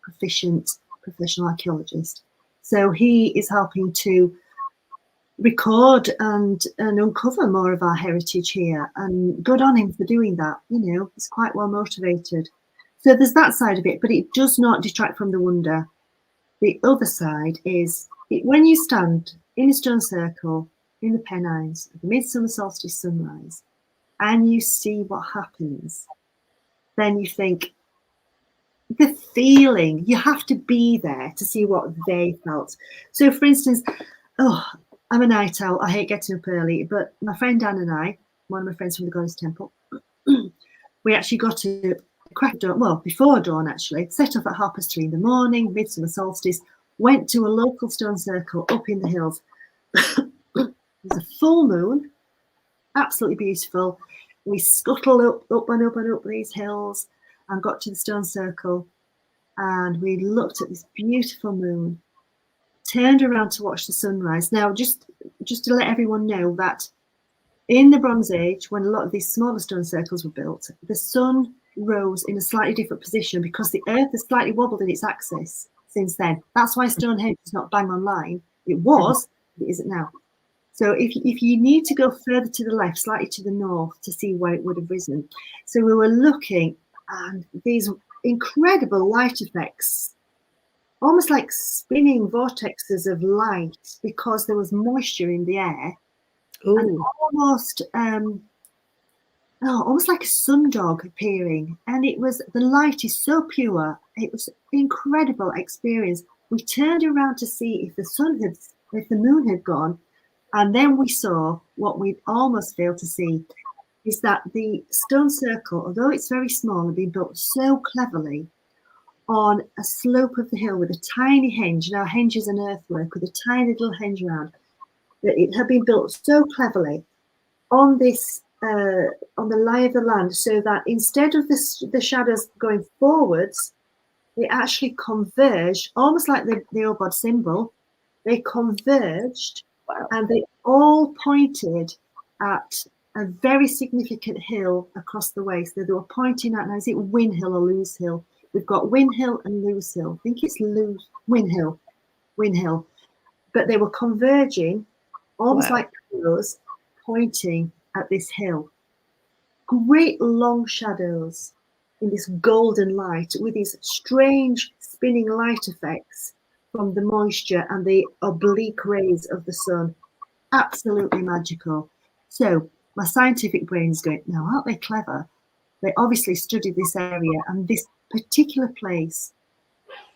proficient professional archaeologist. So he is helping to record and uncover more of our heritage here, and good on him for doing that. You know, he's quite well motivated. So there's that side of it, but it does not detract from the wonder. The other side is when you stand in a stone circle in the Pennines at the midsummer solstice sunrise and you see what happens, then you think, the feeling, you have to be there to see what they felt. So for instance, I'm a night owl. I hate getting up early, but my friend Dan and I, one of my friends from the Goddess Temple, we actually got to crack dawn, well, before dawn actually, set off at 3:30 in the morning, midsummer solstice, went to a local stone circle up in the hills. It was a full moon, absolutely beautiful. We scuttled up and up and up these hills and got to the stone circle, and we looked at this beautiful moon, turned around to watch the sunrise. Now, just to let everyone know that in the Bronze Age, when a lot of these smaller stone circles were built, the sun rose in a slightly different position because the earth has slightly wobbled in its axis since then. That's why Stonehenge is not bang on line. It was, but it isn't now. So if you need to go further to the left, slightly to the north, to see where it would have risen. So we were looking, and these incredible light effects, almost like spinning vortexes of light, because there was moisture in the air. Ooh. And almost like a sundog appearing. And it was, the light is so pure. It was an incredible experience. We turned around to see if the moon had gone. And then we saw what we'd almost failed to see, is that the stone circle, although it's very small, had been built so cleverly on a slope of the hill with a tiny henge. Now, henge is an earthwork with a tiny little henge around. That it had been built so cleverly on this, on the lie of the land, so that instead of the shadows going forwards, they actually converged, almost like the OBOD symbol. They converged. Wow. And they all pointed at a very significant hill across the way. So they were pointing at, now is it Win Hill or Lose Hill? We've got Win Hill and Lose Hill. I think it's Win Hill. But they were converging, almost like arrows, pointing at this hill. Great long shadows in this golden light with these strange spinning light effects from the moisture and the oblique rays of the sun. Absolutely magical. So my scientific brain is going, now aren't they clever? They obviously studied this area and this particular place,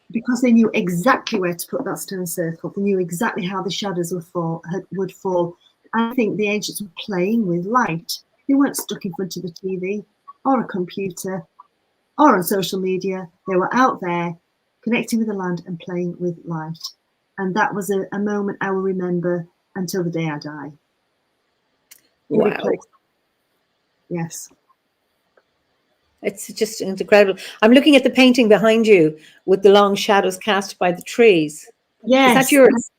because they knew exactly where to put that stone circle. They knew exactly how the shadows would fall. I think the ancients were playing with light. They weren't stuck in front of a TV or a computer or on social media. They were out there connecting with the land and playing with light. And that was a moment I will remember until the day I die. Wow. Yes. It's just incredible. I'm looking at the painting behind you with the long shadows cast by the trees. Yes. Is that yours?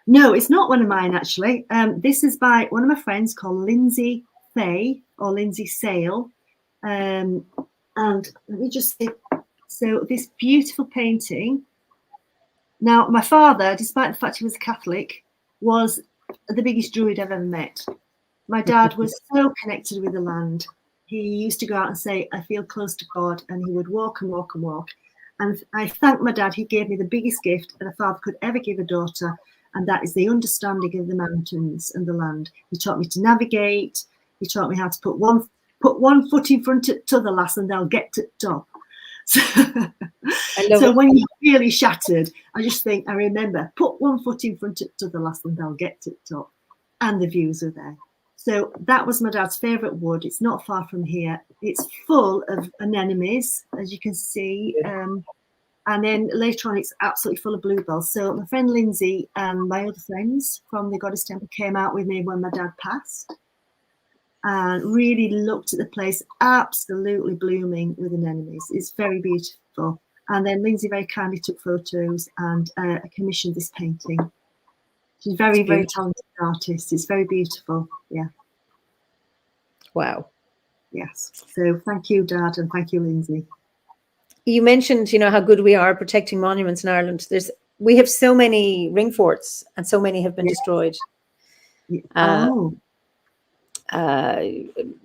No, it's not one of mine, actually. This is by one of my friends called Lindsay Fay or Lindsay Sale. And let me just say, so this beautiful painting. Now, my father, despite the fact he was a Catholic, was the biggest druid I've ever met. My dad was so connected with the land. He used to go out and say, I feel close to God, and he would walk and walk and walk. And I thank my dad. He gave me the biggest gift that a father could ever give a daughter, and that is the understanding of the mountains and the land. He taught me to navigate. He taught me how to put one foot in front of the lass, and they'll get to the top. So when you're really shattered, I remember, put one foot in front of the lass, and they'll get to the top. And the views are there. So that was my dad's favourite wood. It's not far from here. It's full of anemones, as you can see. And then later on, it's absolutely full of bluebells. So my friend Lindsay and my other friends from the Goddess Temple came out with me when my dad passed and really looked at the place, absolutely blooming with anemones. It's very beautiful. And then Lindsay very kindly took photos and commissioned this painting. She's very, very talented artist. It's very beautiful. Yeah. Wow. Yes. So thank you, Dad, and thank you, Lindsay. You mentioned, how good we are protecting monuments in Ireland. We have so many ring forts, and so many have been destroyed. A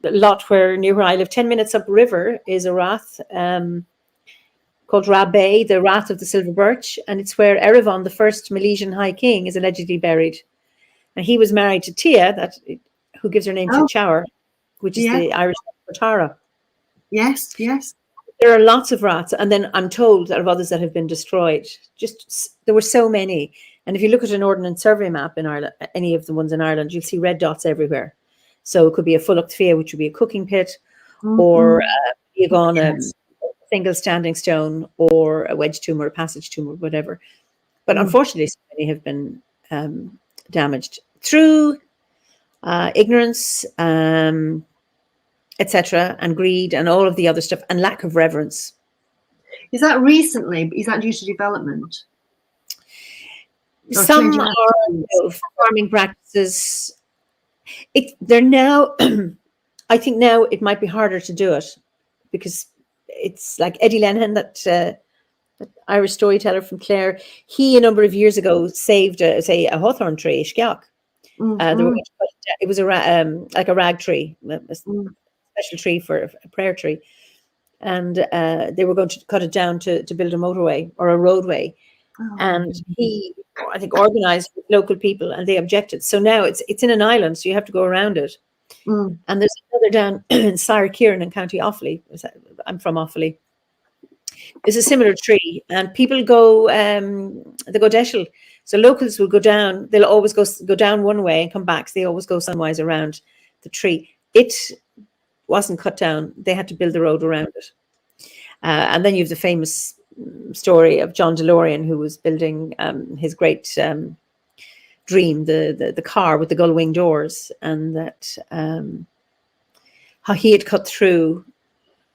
lot near where I live, 10 minutes upriver, is a rath called Rabé, the Rath of the Silver Birch, and it's where Erevan, the first Milesian High King, is allegedly buried. And he was married to Tia, who gives her name to Chower, which is the Irish for Tara. Yes, yes. There are lots of rats, and then I'm told there are others that have been destroyed. There were so many. And if you look at an Ordnance Survey map in Ireland, any of the ones in Ireland, you'll see red dots everywhere. So it could be a Fulloch Fia, which would be a cooking pit, or a single standing stone, or a wedge tomb, or a passage tomb, or whatever. But unfortunately, so many have been damaged through ignorance, etc., and greed, and all of the other stuff, and lack of reverence. Is that recently? Is that due to development? Some are farming practices. They're now. I think now it might be harder to do it because it's like Eddie Lennon, that Irish storyteller from Clare. He a number of years ago saved a hawthorn tree, Skeach. It was like a rag tree, a special tree for a prayer tree, and they were going to cut it down to build a motorway or a roadway. And he, I think, organised with local people, and they objected. So now it's in an island, so you have to go around it. And there's another down in Sarkieran in County Offaly. I'm from Offaly. There's a similar tree, and people go, they go deschel. So locals will go down. They'll always go down one way and come back. So they always go sunwise around the tree. It wasn't cut down. They had to build the road around it. And then you have the famous story of John DeLorean, who was building his great dream, the car with the gull wing doors, and that how he had cut through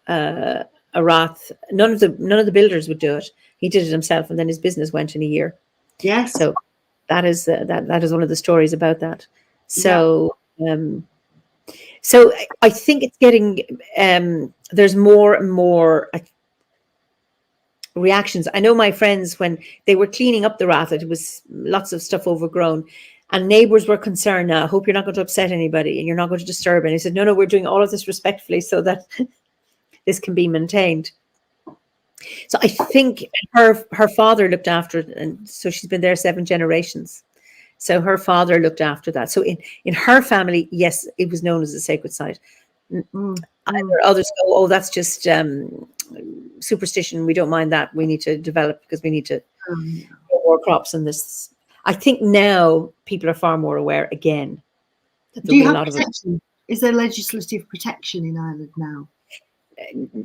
a rath. None of the builders would do it. He did it himself, and then his business went in a year. Yes. So that is one of the stories about that. So so I think it's getting there's more and more reactions. I know my friends, when they were cleaning up the rath, it was lots of stuff overgrown, and neighbours were concerned. Now, I hope you're not going to upset anybody and you're not going to disturb. And he said, no, we're doing all of this respectfully so that this can be maintained. So I think her father looked after it, and so she's been there 7 generations. So her father looked after that. So in her family, yes, it was known as a sacred site. Either others go, oh, that's just superstition. We don't mind that. We need to develop because we need to grow more crops in this. I think now people are far more aware again that Do you have protection? Is there legislative protection in Ireland now?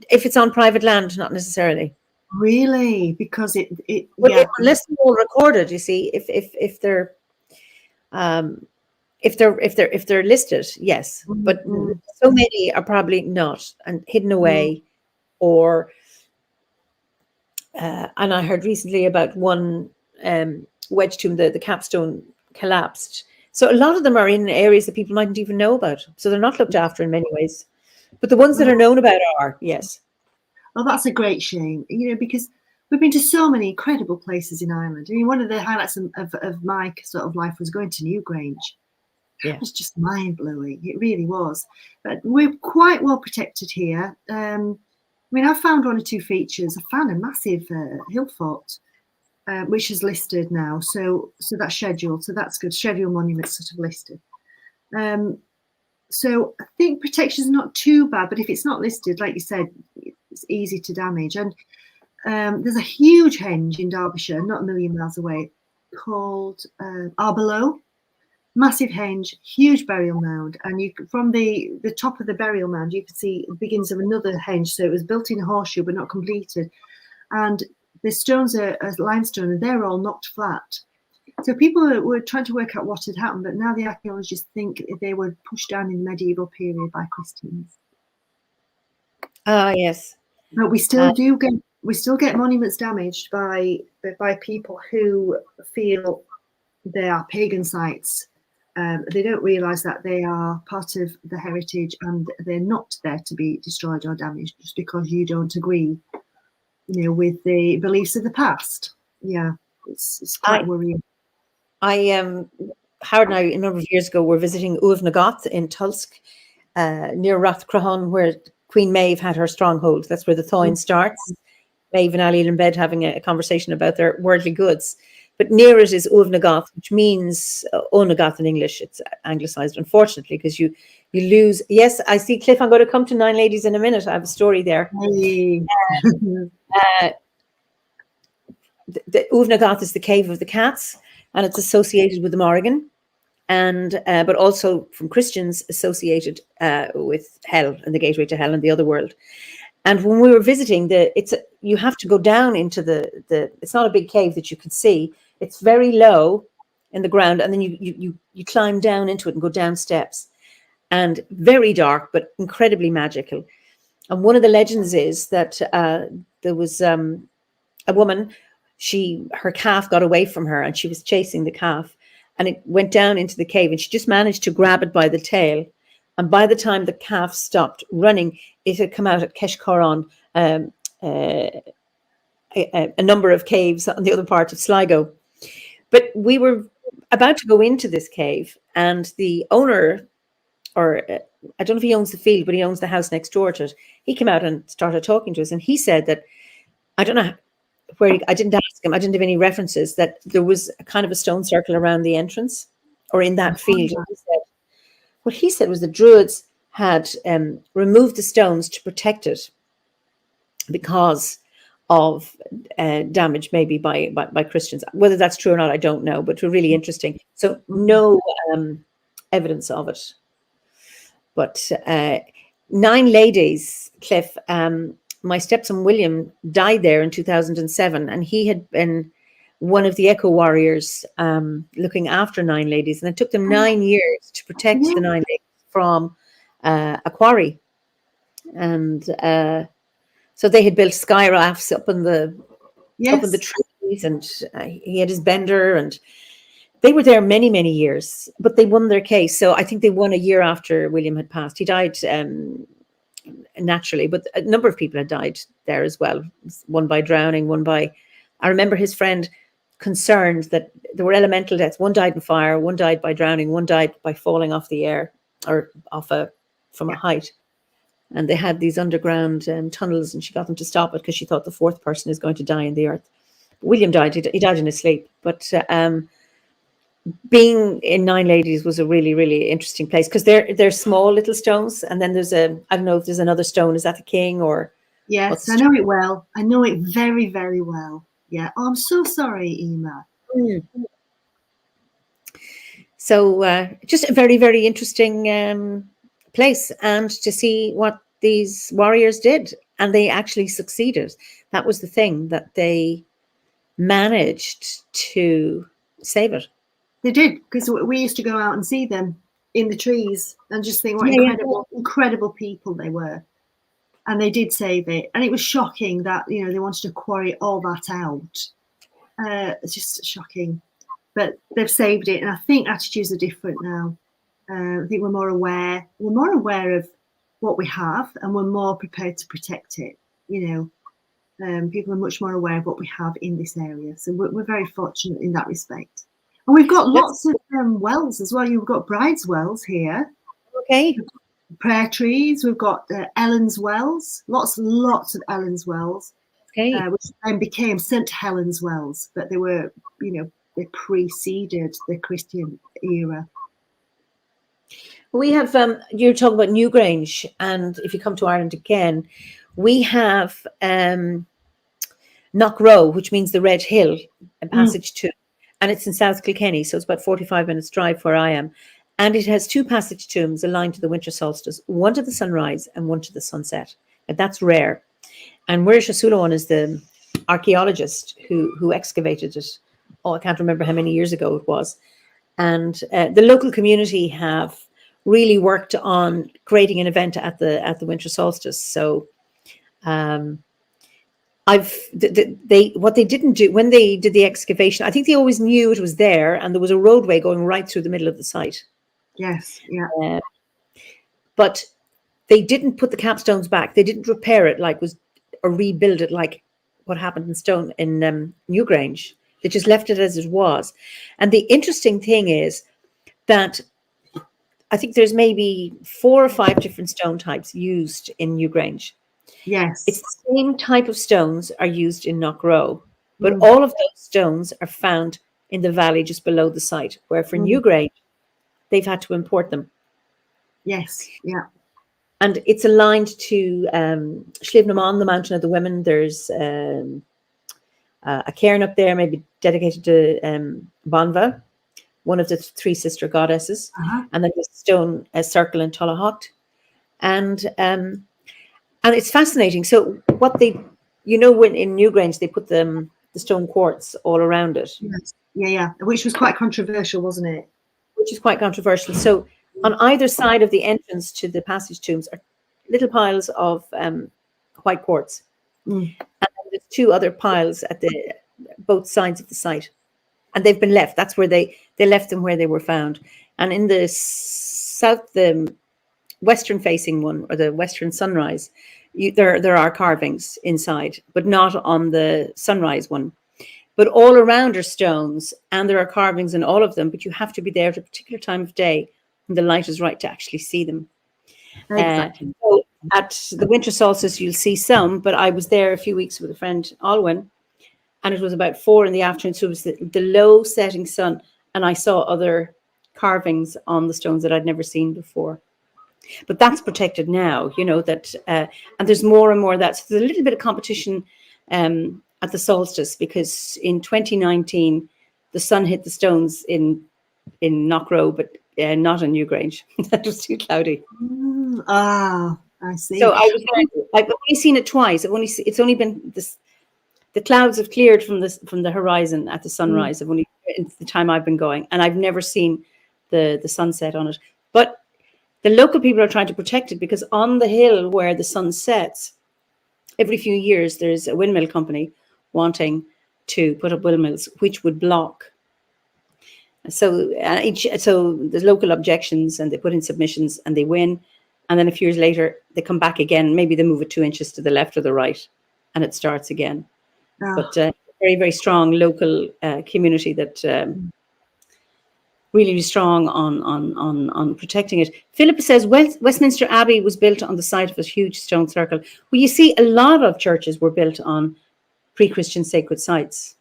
If it's on private land, not necessarily. Really? Because unless they're all recorded, you see, if they're listed, yes, but so many are probably not and hidden away, or and I heard recently about one wedge tomb, the capstone collapsed. So a lot of them are in areas that people mightn't even know about. So they're not looked after in many ways. But the ones that are known about are, yes. Oh, that's a great shame, because we've been to so many incredible places in Ireland. I mean, one of the highlights of my sort of life was going to Newgrange. Yeah. It was just mind-blowing. It really was. But we're quite well protected here. I mean, I found 1 or 2 features. I found a massive hill fort, which is listed now. So that's scheduled. So that's good. Scheduled monuments sort of listed. So I think protection is not too bad, but if it's not listed, like you said, it's easy to damage. And there's a huge henge in Derbyshire, not a million miles away, called Arborough. Massive henge, huge burial mound, and from the top of the burial mound, you can see the beginnings of another henge. So it was built in a horseshoe, but not completed. And the stones are limestone, and they're all knocked flat. So people were trying to work out what had happened, but now the archaeologists think they were pushed down in the medieval period by Christians. Yes. But we still get monuments damaged by people who feel they are pagan sites. They don't realise that they are part of the heritage and they're not there to be destroyed or damaged just because you don't agree, with the beliefs of the past. Yeah, it's quite worrying. Howard and I, a number of years ago, were visiting Uav Nagat in Tulsk, near Rathcrahon, where Queen Maeve had her stronghold. That's where the Táin starts. Maeve and Ali in bed having a conversation about their worldly goods. But near it is Uav Nagat, which means Nagat in English. It's anglicised, unfortunately, because you lose. Yes, I see, Cliff. I'm going to come to Nine Ladies in a minute. I have a story there. Hey. The Uav Nagat is the cave of the cats, and it's associated with the Morrigan, and but also from Christians associated with hell and the gateway to hell and the other world. And when we were visiting, you have to go down into the. It's not a big cave that you can see. It's very low in the ground, and then you climb down into it and go down steps, and very dark but incredibly magical. And one of the legends is that there was a woman. Her calf got away from her, and she was chasing the calf, and it went down into the cave, and she just managed to grab it by the tail. And by the time the calf stopped running, it had come out at Keshcoron, a number of caves on the other part of Sligo. But we were about to go into this cave, and the owner, or I don't know if he owns the field, but he owns the house next door to it. He came out and started talking to us, and he said that, I don't know where, I didn't ask him, I didn't have any references, that there was a kind of a stone circle around the entrance or in that field. What he said was the Druids had removed the stones to protect it because of damage maybe by Christians. Whether that's true or not, I don't know, but it's really interesting. So no evidence of it. But Nine Ladies, Cliff, my stepson William died there in 2007, and he had been one of the eco warriors looking after Nine Ladies, and it took them 9 years to protect the Nine Ladies from a quarry. And so they had built sky rafts up in the trees, and he had his bender, and they were there many, many years, but they won their case. So I think they won a year after William had passed. He died naturally, but a number of people had died there as well. One by drowning, one by, I remember his friend concerned that there were elemental deaths. One died in fire, one died by drowning, one died by falling off the air or from a height. And they had these underground tunnels, and she got them to stop it because she thought the fourth person is going to die in the earth. William died. He died in his sleep. But being in Nine Ladies was a really, really interesting place because they're small little stones, and then there's I don't know if there's another stone. Is that the king or what's Yes, the I know it well. I know it very, very well. Yeah. Oh, I'm so sorry, Eimear. So just a very, very interesting place, and to see what these warriors did, and they actually succeeded. That was the thing, that they managed to save it. They did, because we used to go out and see them in the trees and just think what Yeah, incredible people they were. And they did save it. And it was shocking that, they wanted to quarry all that out. It's just shocking. But they've saved it. And I think attitudes are different now. I think we're more aware. We're more aware of what we have, and we're more prepared to protect it. People are much more aware of what we have in this area. So we're very fortunate in that respect. And we've got lots of wells as well. You've got Bride's Wells here. Okay. Prayer trees. We've got Ellen's Wells. Lots of Ellen's Wells. Okay. Which then became St. Helen's Wells. But they were, they preceded the Christian era. We have, you're talking about Newgrange, and if you come to Ireland again, we have Knockrow, which means the Red Hill, a passage to, and it's in South Kilkenny, so it's about 45 minutes drive where I am. And it has two passage tombs aligned to the winter solstice, one to the sunrise and one to the sunset. And that's rare. And Muireann Súilleabháin is the archaeologist who excavated it. Oh, I can't remember how many years ago it was. And the local community have really worked on creating an event at the winter solstice. So what they didn't do when they did the excavation, I think they always knew it was there, and there was a roadway going right through the middle of the site. Yes, yeah. But they didn't put the capstones back. They didn't repair it or rebuild it like what happened in Newgrange. They just left it as it was. And the interesting thing is that I think there's maybe 4 or 5 different stone types used in Newgrange. Yes. It's the same type of stones are used in Knockrow, but all of those stones are found in the valley just below the site, where for Newgrange, they've had to import them. Yes, yeah. And it's aligned to Slievenamon, the Mountain of the Women. There's a cairn up there, maybe dedicated to Banva, one of the 3 sister goddesses. And then there's a stone circle in Tullahocht. And it's fascinating. So what when in Newgrange, they put the stone quartz all around it. Yes. Yeah. Which was quite controversial, wasn't it? Which is quite controversial. So on either side of the entrance to the passage tombs are little piles of white quartz. And then there's 2 other piles at both sides of the site. And they've been left. That's where they left them, where they were found. And in the south, the western facing one, or the western sunrise, there are carvings inside, but not on the sunrise one. But all around are stones, and there are carvings in all of them, but you have to be there at a particular time of day when the light is right to actually see them. Exactly. So at the winter solstice, you'll see some, but I was there a few weeks with a friend, Alwyn, and it was about 4 p.m, so it was the low setting sun, and I saw other carvings on the stones that I'd never seen before. But that's protected now, that, and there's more and more of that. So there's a little bit of competition at the solstice, because in 2019, the sun hit the stones in Knockrow, but not in Newgrange. That was too cloudy. I see. So I've only seen it twice. It's only been this. The clouds have cleared from the horizon at the sunrise. Of only the time I've been going, and I've never seen the sunset on it. But the local people are trying to protect it, because on the hill where the sun sets, every few years there's a windmill company wanting to put up windmills, which would block. So there's local objections, and they put in submissions, and they win. And then a few years later, they come back again. Maybe they move it 2 inches to the left or the right, and it starts again. But very, very strong local community that really strong on protecting it. Philip says Westminster Abbey was built on the site of a huge stone circle. Well, you see, a lot of churches were built on pre-Christian sacred sites.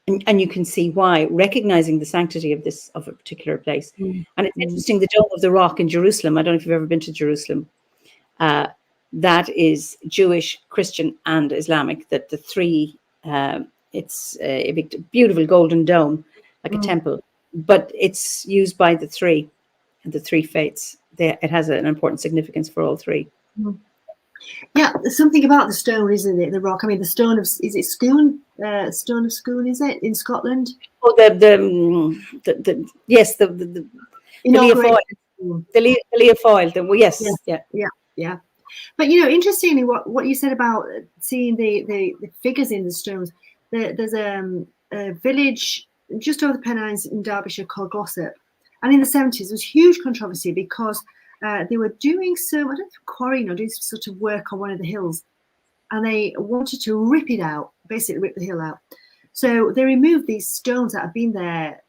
And you can see why, recognizing the sanctity of a particular place. And it's interesting, the Dome of the Rock in Jerusalem. I don't know if you've ever been to Jerusalem. That is Jewish, Christian, and Islamic. That the three. It's a big, beautiful golden dome, like a temple, but it's used by the three faiths. It has an important significance for all three. Yeah, there's something about the stone, isn't it? The rock. I mean, the stone of, is it Scone? Stone of Scone, is it, in Scotland? Oh, yes, the Leofoil. The Leofoil. Yes, yeah. But you know, interestingly, what you said about seeing the figures in the stones. There's a village just over the Pennines in Derbyshire called Glossop, and in the 70s there was huge controversy because they were doing some, I don't know, quarrying or doing some sort of work on one of the hills, and they wanted to rip it out, basically rip the hill out. So they removed these stones that had been there,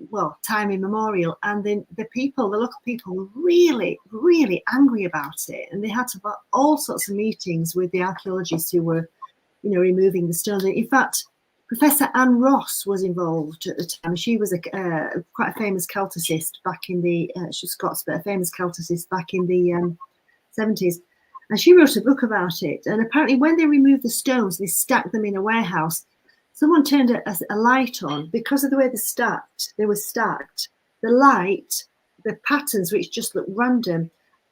well, time immemorial, and then the local people were really, really angry about it, and they had to have all sorts of meetings with the archaeologists who were, you know, removing the stones. In fact, Professor Anne Ross was involved at the time. She was quite a famous Celticist back in the, she's Scots, but a famous Celticist back in the 70s. And she wrote a book about it. And apparently when they removed the stones, they stacked them in a warehouse. Someone turned a light on because of the way they were stacked. The light, the patterns, which just looked random,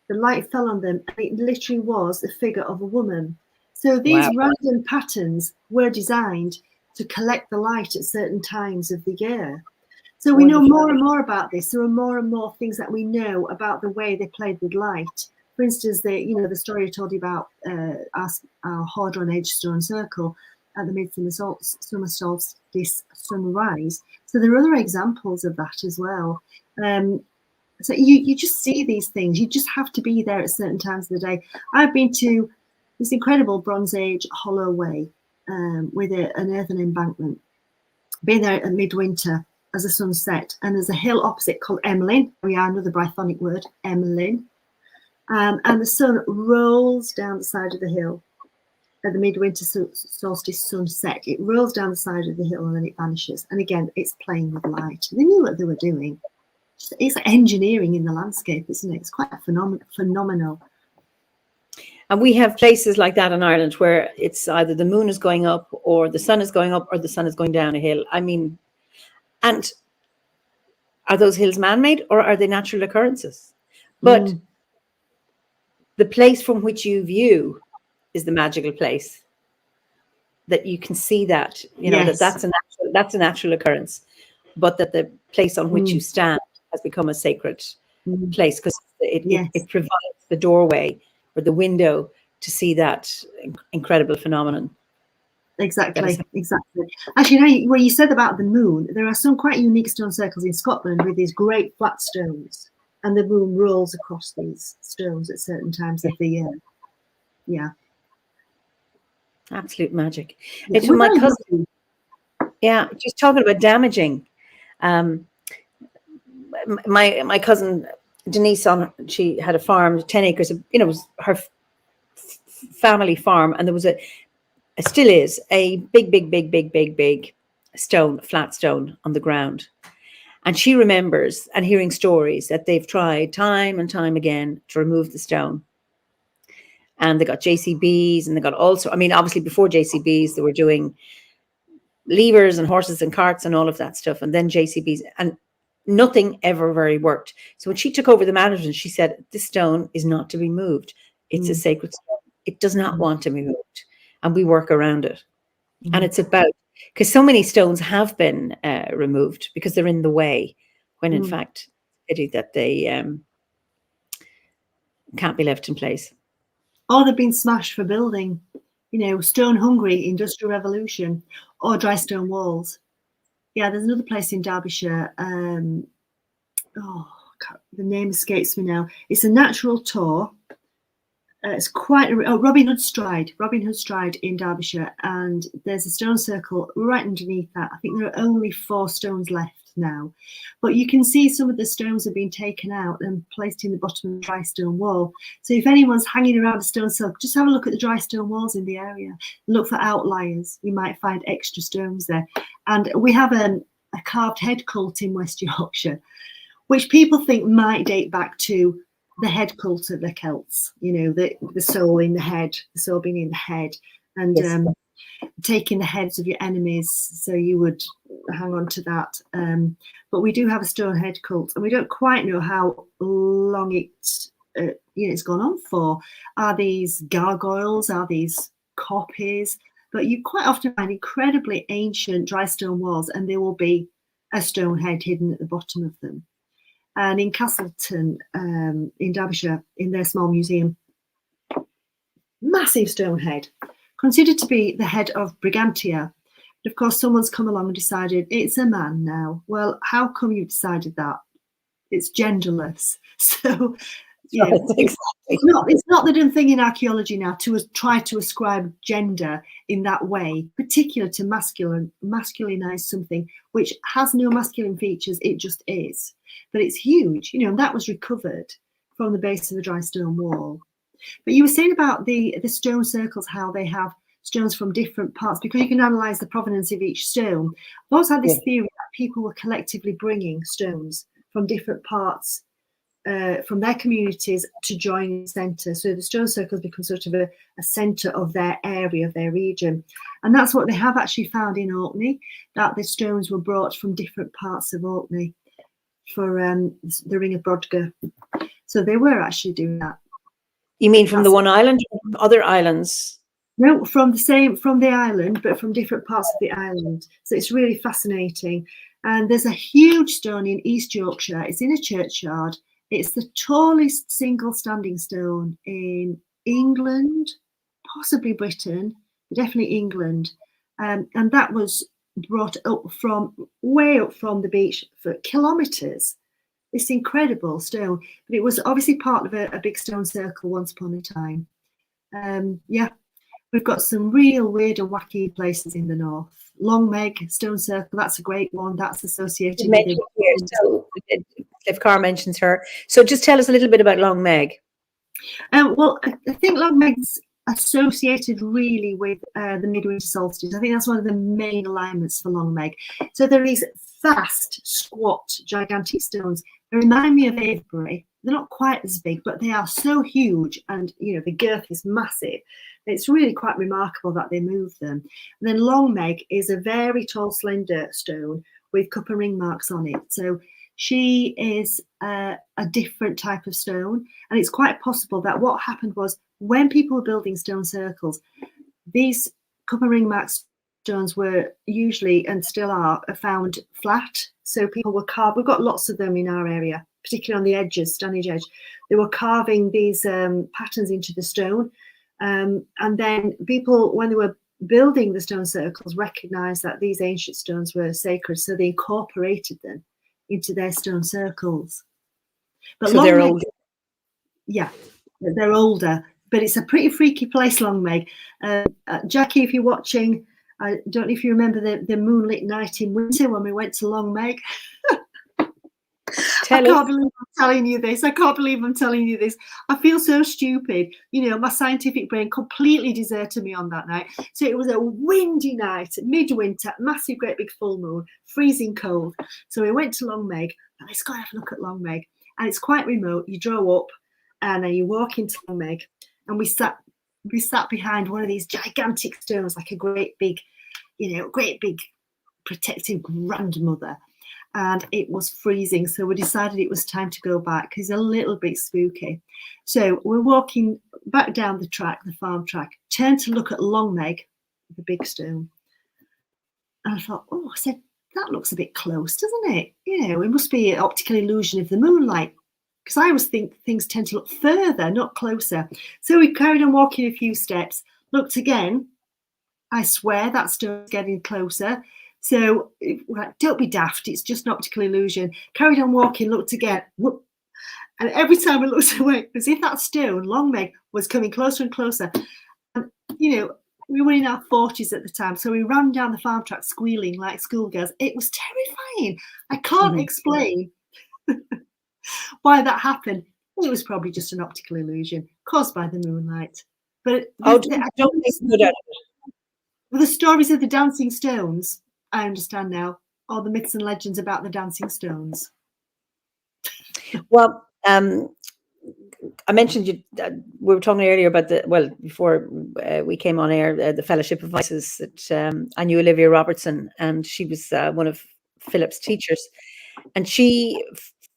the light fell on them, and it literally was the figure of a woman. So these random patterns were designed to collect the light at certain times of the year. So we know more and more about this. There are more and more things that we know about the way they played with light. For instance, the story I told you about our Hordron Edge Stone Circle at the Midsummer Solstice sunrise. So there are other examples of that as well. So you just see these things. You just have to be there at certain times of the day. I've been to this incredible Bronze Age hollow way with an earthen embankment. Been there at midwinter as the sun set, and there's a hill opposite called Emlyn. We are another Brythonic word, Emlyn. And the sun rolls down the side of the hill at the midwinter solstice sunset. It rolls down the side of the hill and then it vanishes. And again, it's playing with light. They knew what they were doing. It's like engineering in the landscape, isn't it? It's quite phenomenal. And we have places like that in Ireland where it's either the moon is going up or the sun is going up or the sun is going down a hill. I mean, and are those hills man-made or are they natural occurrences? But the place from which you view is the magical place. That you can see that, you know, that's a natural occurrence, but that the place on which you stand has become a sacred place because it provides the doorway or the window to see that incredible phenomenon. Exactly. Actually, what you said about the moon, there are some quite unique stone circles in Scotland with these great flat stones, and the moon rolls across these stones at certain times of the year. Yeah. Absolute magic. Yeah, it's my cousin. Yeah, she's talking about damaging. My cousin Denise, she had a farm, 10 acres. You know, it was her family farm, and there was still is a big stone, flat stone on the ground. And she remembers and hearing stories that they've tried time and time again to remove the stone. And they got JCBs, and they got also, I mean, obviously before JCBs, they were doing levers and horses and carts and all of that stuff. And then JCBs, and nothing ever very worked. So when she took over the management, she said, this stone is not to be moved. It's a sacred stone. It does not want to be moved. And we work around it. And it's about, because so many stones have been removed because they're in the way, when in fact, it's that they can't be left in place. Or they've been smashed for building, you know, stone hungry, industrial revolution, or dry stone walls. Yeah, there's another place in Derbyshire. The name escapes me now. It's a natural tour. It's quite Robin Hood Stride in Derbyshire, and there's a stone circle right underneath that. I think there are only 4 stones left now. But you can see some of the stones have been taken out and placed in the bottom of the dry stone wall. So if anyone's hanging around a stone circle, just have a look at the dry stone walls in the area. Look for outliers. You might find extra stones there. And we have a carved head cult in West Yorkshire, which people think might date back to the head cult of the Celts, you know, the soul in the head, the soul being in the head, and yes, taking the heads of your enemies, so you would hang on to that. But we do have a stone head cult, and we don't quite know how long it's gone on for. Are these gargoyles? Are these copies? But you quite often find incredibly ancient dry stone walls, and there will be a stone head hidden at the bottom of them. And in Castleton, in Derbyshire, in their small museum, massive stone head, considered to be the head of Brigantia. But of course, someone's come along and decided it's a man now. Well, how come you decided that? It's genderless. So, yeah, right, exactly. It's not the done thing in archaeology now to try to ascribe gender in that way, particular to masculinize something which has no masculine features. It just is. But it's huge, you know, and that was recovered from the base of the dry stone wall. But you were saying about the stone circles, how they have stones from different parts, because you can analyze the provenance of each stone. I've always had this theory that people were collectively bringing stones from different parts from their communities to join the centre. So the stone circles become sort of a centre of their area, of their region. And that's what they have actually found in Orkney, that the stones were brought from different parts of Orkney for the Ring of Brodgar. So they were actually doing that. You mean from the one island or from other islands? No, from the island, but from different parts of the island. So it's really fascinating. And there's a huge stone in East Yorkshire. It's in a churchyard. It's the tallest single standing stone in England, possibly Britain, but definitely England. And that was brought up from way up from the beach for kilometres. This incredible stone, but it was obviously part of a big stone circle once upon a time. Yeah, we've got some real weird and wacky places in the north. Longmeg Stone Circle, that's a great one. That's associated with it. Here, so if Carr mentions her. So just tell us a little bit about Longmeg. Well, I think Longmeg's associated really with the midwinter solstice. I think that's one of the main alignments for Longmeg. So there are these vast, squat, gigantic stones. They remind me of Avebury. They're not quite as big, but they are so huge, and you know the girth is massive. It's really quite remarkable that they move them. And then Longmeg is a very tall, slender stone with cup and ring marks on it. So she is a different type of stone, and it's quite possible that what happened was when people were building stone circles, these cup and ring mark stones were usually, and still are, found flat. So people were carved. We've got lots of them in our area, particularly on the edges, Stanage edge. They were carving these patterns into the stone. And then people, when they were building the stone circles, recognized that these ancient stones were sacred. So they incorporated them into their stone circles. But so they're older. Yeah, they're older. But it's a pretty freaky place, Longmeg. Jackie, if you're watching, I don't know if you remember the moonlit night in winter when we went to Longmeg. I can't believe I'm telling you this. I can't believe I'm telling you this. I feel so stupid. You know, my scientific brain completely deserted me on that night. So it was a windy night, midwinter, massive, great big full moon, freezing cold. So we went to Longmeg. Let's go have a look at Longmeg. And it's quite remote. You drove up and then you walk into Longmeg, and we sat behind one of these gigantic stones, like a great big protective grandmother. And it was freezing, so we decided it was time to go back. It's a little bit spooky. So we're walking back down the track, the farm track, turned to look at Longmeg, the big stone. And I thought, I said, that looks a bit close, doesn't it? You know, it must be an optical illusion of the moonlight. Because I always think things tend to look further, not closer. So we carried on walking a few steps, looked again. I swear that stone's getting closer. So don't be daft, it's just an optical illusion. Carried on walking, looked again. Whoop. And every time I looked away, as if that stone, Longmeg, was coming closer and closer. And, you know, We were in our 40s at the time, so we ran down the farm track squealing like schoolgirls. It was terrifying. I can't explain why that happened. It was probably just an optical illusion caused by the moonlight. But don't think good at it. With the stories of the dancing stones, I understand now, all the myths and legends about the dancing stones. Well, I mentioned we were talking earlier about before we came on air, the Fellowship of Voices. That I knew Olivia Robertson, and she was one of Philip's teachers, and she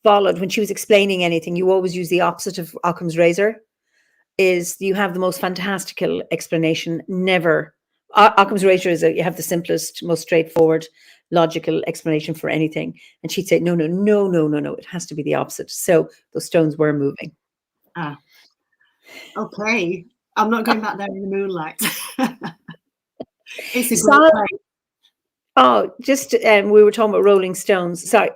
followed when she was explaining anything. You always use the opposite of Occam's razor. Is you have the most fantastical explanation. Never Occam's razor is you have the simplest, most straightforward, logical explanation for anything. And she'd say, no, it has to be the opposite. So those stones were moving. Ah, okay. I'm not going back there in the moonlight. It's a great place. Oh, just we were talking about Rolling Stones. Sorry,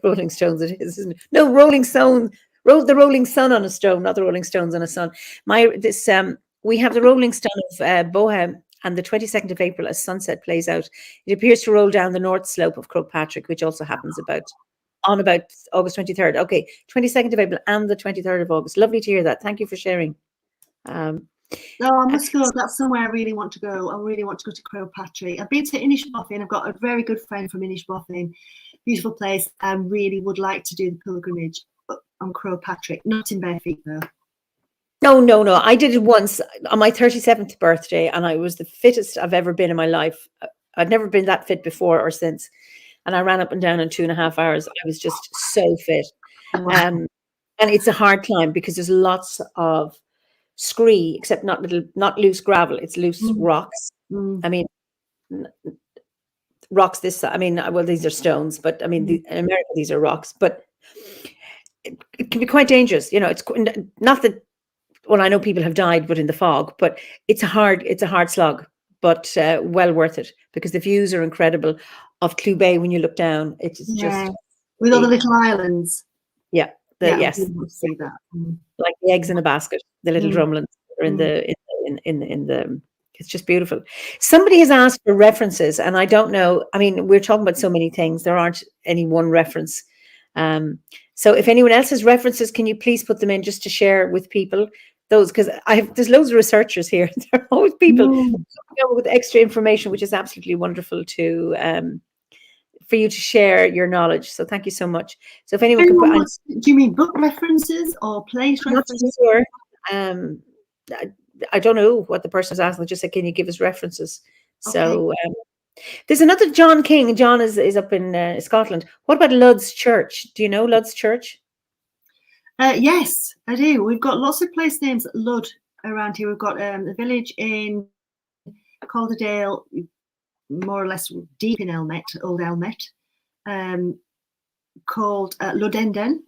Rolling Stones. It is, isn't it? No, Rolling Stone. The Rolling Sun on a stone, not the Rolling Stones on a sun. We have the Rolling Stone of Bohem, and the 22nd of April, as sunset plays out, it appears to roll down the north slope of Croagh-Patrick, which also happens about August 23rd. Okay, 22nd of April and the 23rd of August. Lovely to hear that. Thank you for sharing. No, I must go. That's somewhere I really want to go. I really want to go to Croagh-Patrick. I've been to Inishbofin. I've got a very good friend from Inishbofin. Beautiful place. I really would like to do the pilgrimage on Croagh-Patrick. Not in bare feet, though. No. I did it once on my 37th birthday, and I was the fittest I've ever been in my life. I'd never been that fit before or since. And I ran up and down in 2.5 hours. I was just so fit. Wow. And it's a hard climb because there's lots of scree, except not loose gravel. It's loose rocks. I mean, rocks this side. I mean, well, these are stones, but I mean, in America, these are rocks. But it can be quite dangerous. You know, it's not that. Well, I know people have died, but in the fog. But it's a hard slog, but well worth it because the views are incredible of Clew Bay when you look down. It's just with all the little islands. Yeah. Yes. See that. Like the eggs in a basket, the little drumlins are in the it's just beautiful. Somebody has asked for references, and I don't know. I mean, we're talking about so many things. There aren't any one reference. So if anyone else has references, can you please put them in just to share with people those? Because there's loads of researchers here. There are always people with extra information, which is absolutely wonderful to for you to share your knowledge. So thank you so much. So if anyone can put, do you mean book references or place references? Sure. I don't know what the person is asking. They just said, can you give us references? Okay. So there's another John King. John is up in Scotland. What about Lud's Church? Do you know Lud's Church? Yes, I do. We've got lots of place names Lud around here. We've got the village in Calderdale, more or less deep in Elmet, Old Elmet, called Ludenden.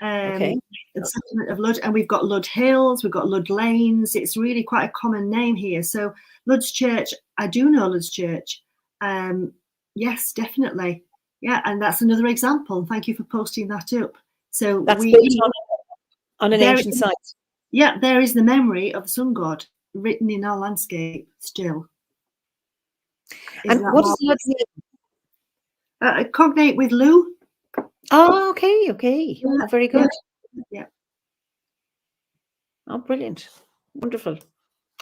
Okay. The settlement of Lud, and we've got Lud Hills, we've got Lud Lanes. It's really quite a common name here. So Lud's Church, I do know Lud's Church. Yes, definitely. Yeah, and that's another example. Thank you for posting that up. So that's built on an ancient site. Yeah, there is the memory of the sun god written in our landscape still. And what is Lud's name? Cognate with Lou. Oh, okay. Yeah, oh, very good. Yeah. Oh, brilliant. Wonderful.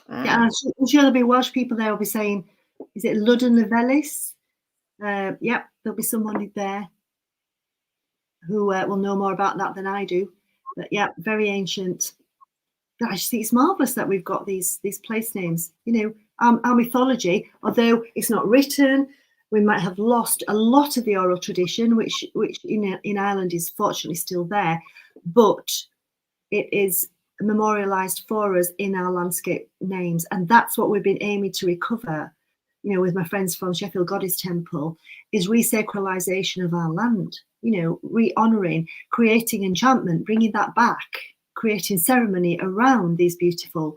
Yeah, I'm sure there'll be Welsh people there will be saying, is it Ludden Lefelys? Yeah, there'll be someone there who will know more about that than I do. But yeah, very ancient. Gosh, see, it's marvellous that we've got these place names. You know, our mythology, although it's not written, we might have lost a lot of the oral tradition, which in Ireland is fortunately still there, but it is memorialised for us in our landscape names, and that's what we've been aiming to recover. You know, with my friends from Sheffield Goddess Temple, is resacralisation of our land. You know, re-honouring, creating enchantment, bringing that back, creating ceremony around these beautiful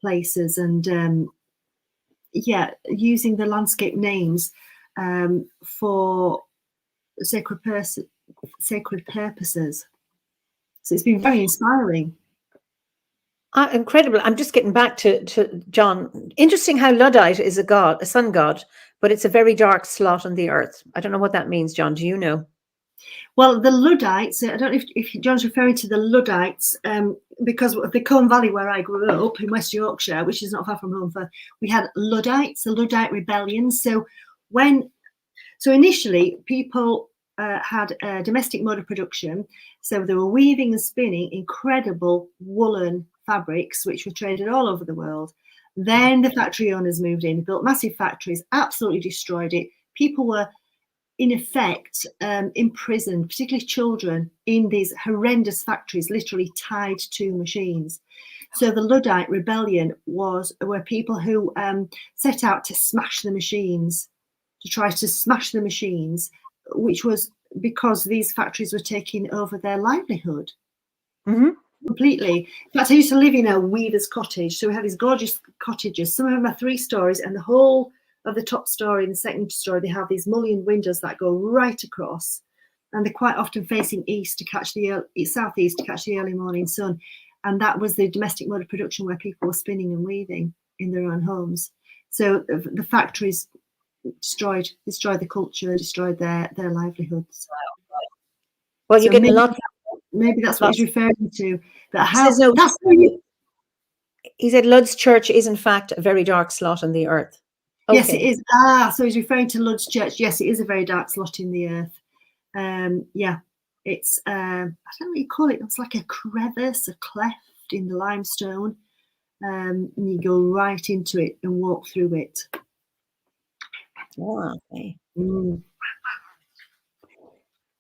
places, and yeah, using the landscape names for sacred purposes. So it's been very inspiring. Incredible. I'm just getting back to John. Interesting how Luddite is a sun god, but it's a very dark slot on the earth. I don't know what that means, John. Do you know? Well, the Luddites, I don't know if John's referring to the Luddites, because of the Colne Valley where I grew up in West Yorkshire, which is not far from home, we had Luddites, the Luddite rebellion. So initially people had a domestic mode of production. So they were weaving and spinning incredible woolen fabrics, which were traded all over the world. Then the factory owners moved in, built massive factories, absolutely destroyed it. People were in effect imprisoned, particularly children, in these horrendous factories, literally tied to machines. So the Luddite rebellion were people who set out to smash the machines, which was because these factories were taking over their livelihood. Mm-hmm. Completely. In fact, I used to live in a weaver's cottage. So we have these gorgeous cottages. Some of them are 3 stories, and the whole of the top story and the second story, they have these mullioned windows that go right across, and they're quite often facing east to catch the southeast to catch the early morning sun. And that was the domestic mode of production where people were spinning and weaving in their own homes. So the factories destroyed the culture, destroyed their livelihoods. Well, you're getting a lot. Maybe that's what he's referring to. That he said Lud's church is in fact a very dark slot on the earth. Okay. Yes, it is. So he's referring to Lud's church. Yes, it is a very dark slot in the earth. Yeah, it's I don't know what you call it. It's like a crevice, a cleft in the limestone, and you go right into it and walk through it. Oh, okay.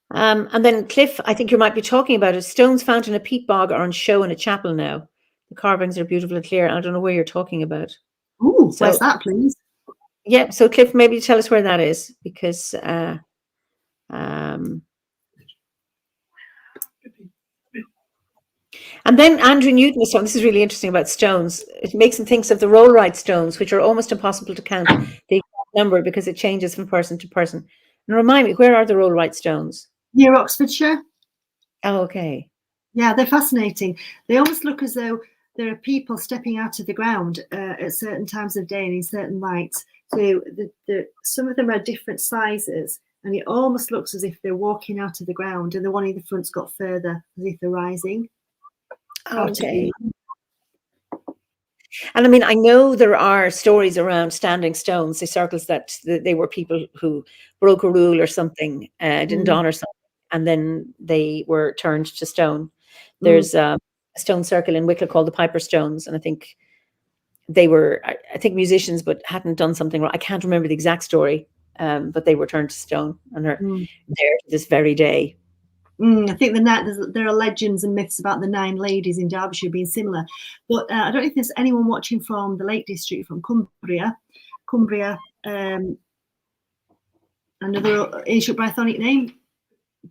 And then Cliff, I think you might be talking about it. Stones found in a peat bog are on show in a chapel now. The carvings are beautiful and clear. I don't know where you're talking about. Oh, where's that, please? Yeah, so Cliff, maybe tell us where that is, because and then Andrew Newton was talking, this is really interesting about stones. It makes him think of the rollright stones, which are almost impossible to count the exact number because it changes from person to person. And remind me, where are the rollright stones? Near Oxfordshire. Oh, okay. Yeah, they're fascinating. They almost look as though there are people stepping out of the ground at certain times of day and in certain lights. So some of them are different sizes, and it almost looks as if they're walking out of the ground, and the one in the front's got further, as if they're rising. Okay. And I mean, I know there are stories around standing stones, the circles that they were people who broke a rule or something, didn't honor something, and then they were turned to stone. There's a stone circle in Wicklow called the Piper Stones, and I think they were, I think, musicians, but hadn't done something wrong. I can't remember the exact story, but they were turned to stone and are there to this very day. I think there are legends and myths about the 9 ladies in Derbyshire being similar, but I don't know if there's anyone watching from the Lake District, from Cumbria, another ancient Brythonic name.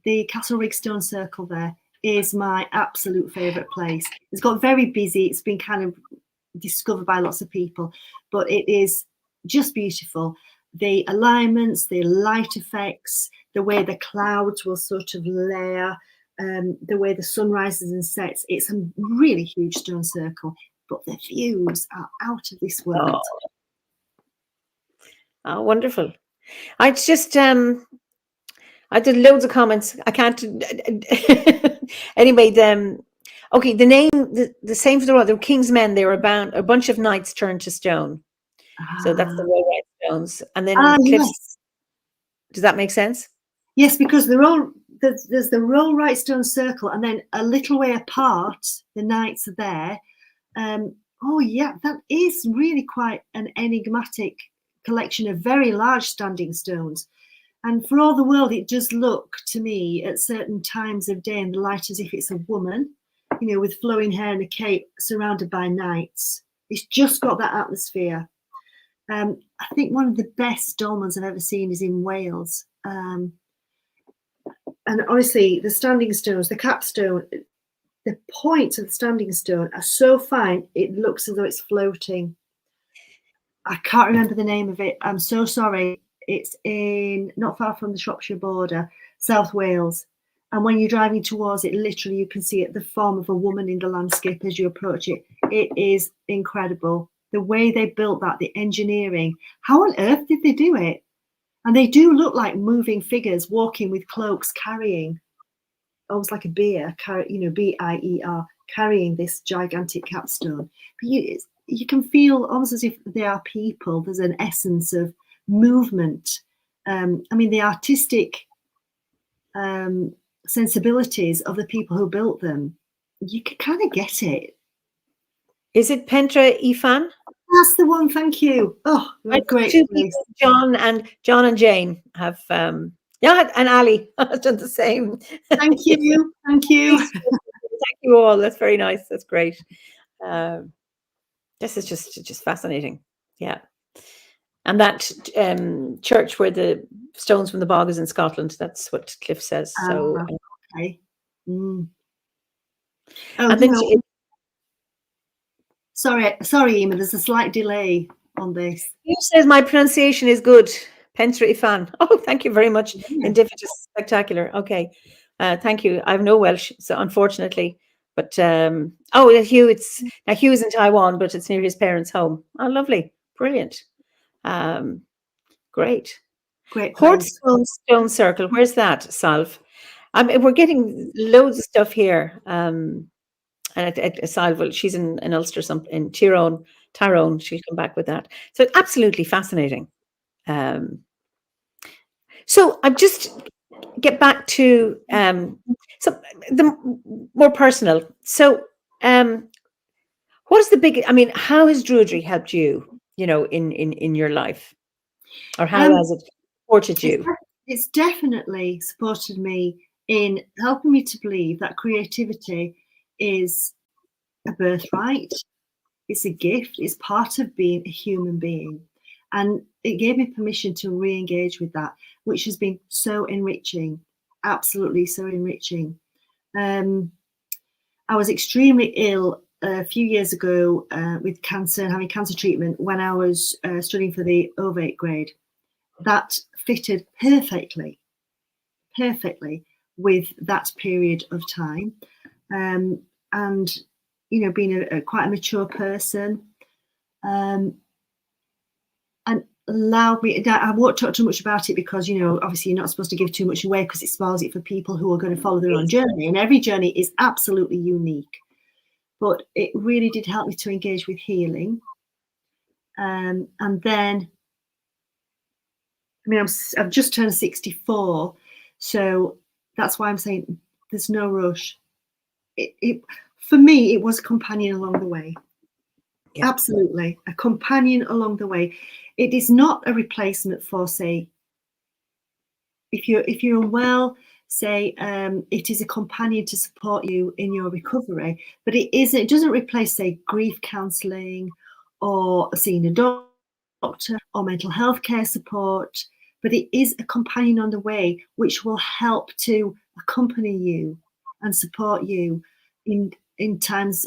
The Castle Rig Stone Circle there is my absolute favourite place. It's got very busy. It's been kind of discovered by lots of people, but it is just beautiful. The alignments, the light effects, the way the clouds will sort of layer, the way the sun rises and sets. It's a really huge stone circle, but the views are out of this world. Oh, wonderful. I just, I did loads of comments. I can't, anyway, okay, the name, the same for the King's Men, they were bound, a bunch of knights turned to stone. So that's the rollright stones. And then Cliff's, does that make sense? Yes, because there's the rollright stone circle, and then a little way apart, the knights are there. Oh yeah, that is really quite an enigmatic collection of very large standing stones. And for all the world, it does look to me at certain times of day in the light as if it's a woman, you know, with flowing hair and a cape surrounded by knights. It's just got that atmosphere. I think one of the best dolmens I've ever seen is in Wales. And honestly, the standing stones, the capstone, the points of the standing stone are so fine, it looks as though it's floating. I can't remember the name of it. I'm so sorry. It's in not far from the Shropshire border, South Wales. And when you're driving towards it, literally you can see it, the form of a woman in the landscape as you approach it. It is incredible. The way they built that, the engineering. How on earth did they do it? And they do look like moving figures walking with cloaks, carrying, almost like a beer, B-I-E-R, carrying this gigantic capstone. But you can feel almost as if they are people. There's an essence of movement. I mean, the artistic sensibilities of the people who built them, you can kind of get it. Is it Pentre Ifan? That's the one. Thank you. Oh, great. John and Jane have and Ali has done the same. Thank you. Thank you. Thank you all. That's very nice. That's great. This is just fascinating. Yeah. And that church where the stones from the bog is in Scotland. That's what Cliff says. So okay. Mm. And then sorry, Eimear, there's a slight delay on this. He says my pronunciation is good. Pentre Ifan. Oh, thank you very much. Yeah. Individual, spectacular. Okay. Thank you. I have no Welsh, so unfortunately. But Hugh, Hugh's in Taiwan, but it's near his parents' home. Oh, lovely. Brilliant. Great. Hortestone Stone Circle. Where's that, Salve? We're getting loads of stuff here. And Salve, she's in Ulster, in Tyrone. She'll come back with that. So absolutely fascinating. So I'm just get back to so the more personal. So what is the big? I mean, how has Druidry helped you? In your life, or how has it supported you? It's definitely supported me in helping me to believe that creativity is a birthright. It's a gift. It's part of being a human being. And it gave me permission to re-engage with that, which has been so enriching, absolutely so enriching. I was extremely ill a few years ago with cancer and having cancer treatment when I was studying for the OBOD grade. That fitted perfectly with that period of time. And, being quite a mature person, and allowed me. I won't talk too much about it because, obviously you're not supposed to give too much away because it spoils it for people who are going to follow their own journey. And every journey is absolutely unique. But it really did help me to engage with healing. And then, I've just turned 64. So that's why I'm saying there's no rush. For me, it was a companion along the way. Yeah. Absolutely. A companion along the way. It is not a replacement for, say, if you're unwell, say, it is a companion to support you in your recovery, but it doesn't replace, say, grief counselling or seeing a doctor or mental health care support, but it is a companion on the way which will help to accompany you and support you in times,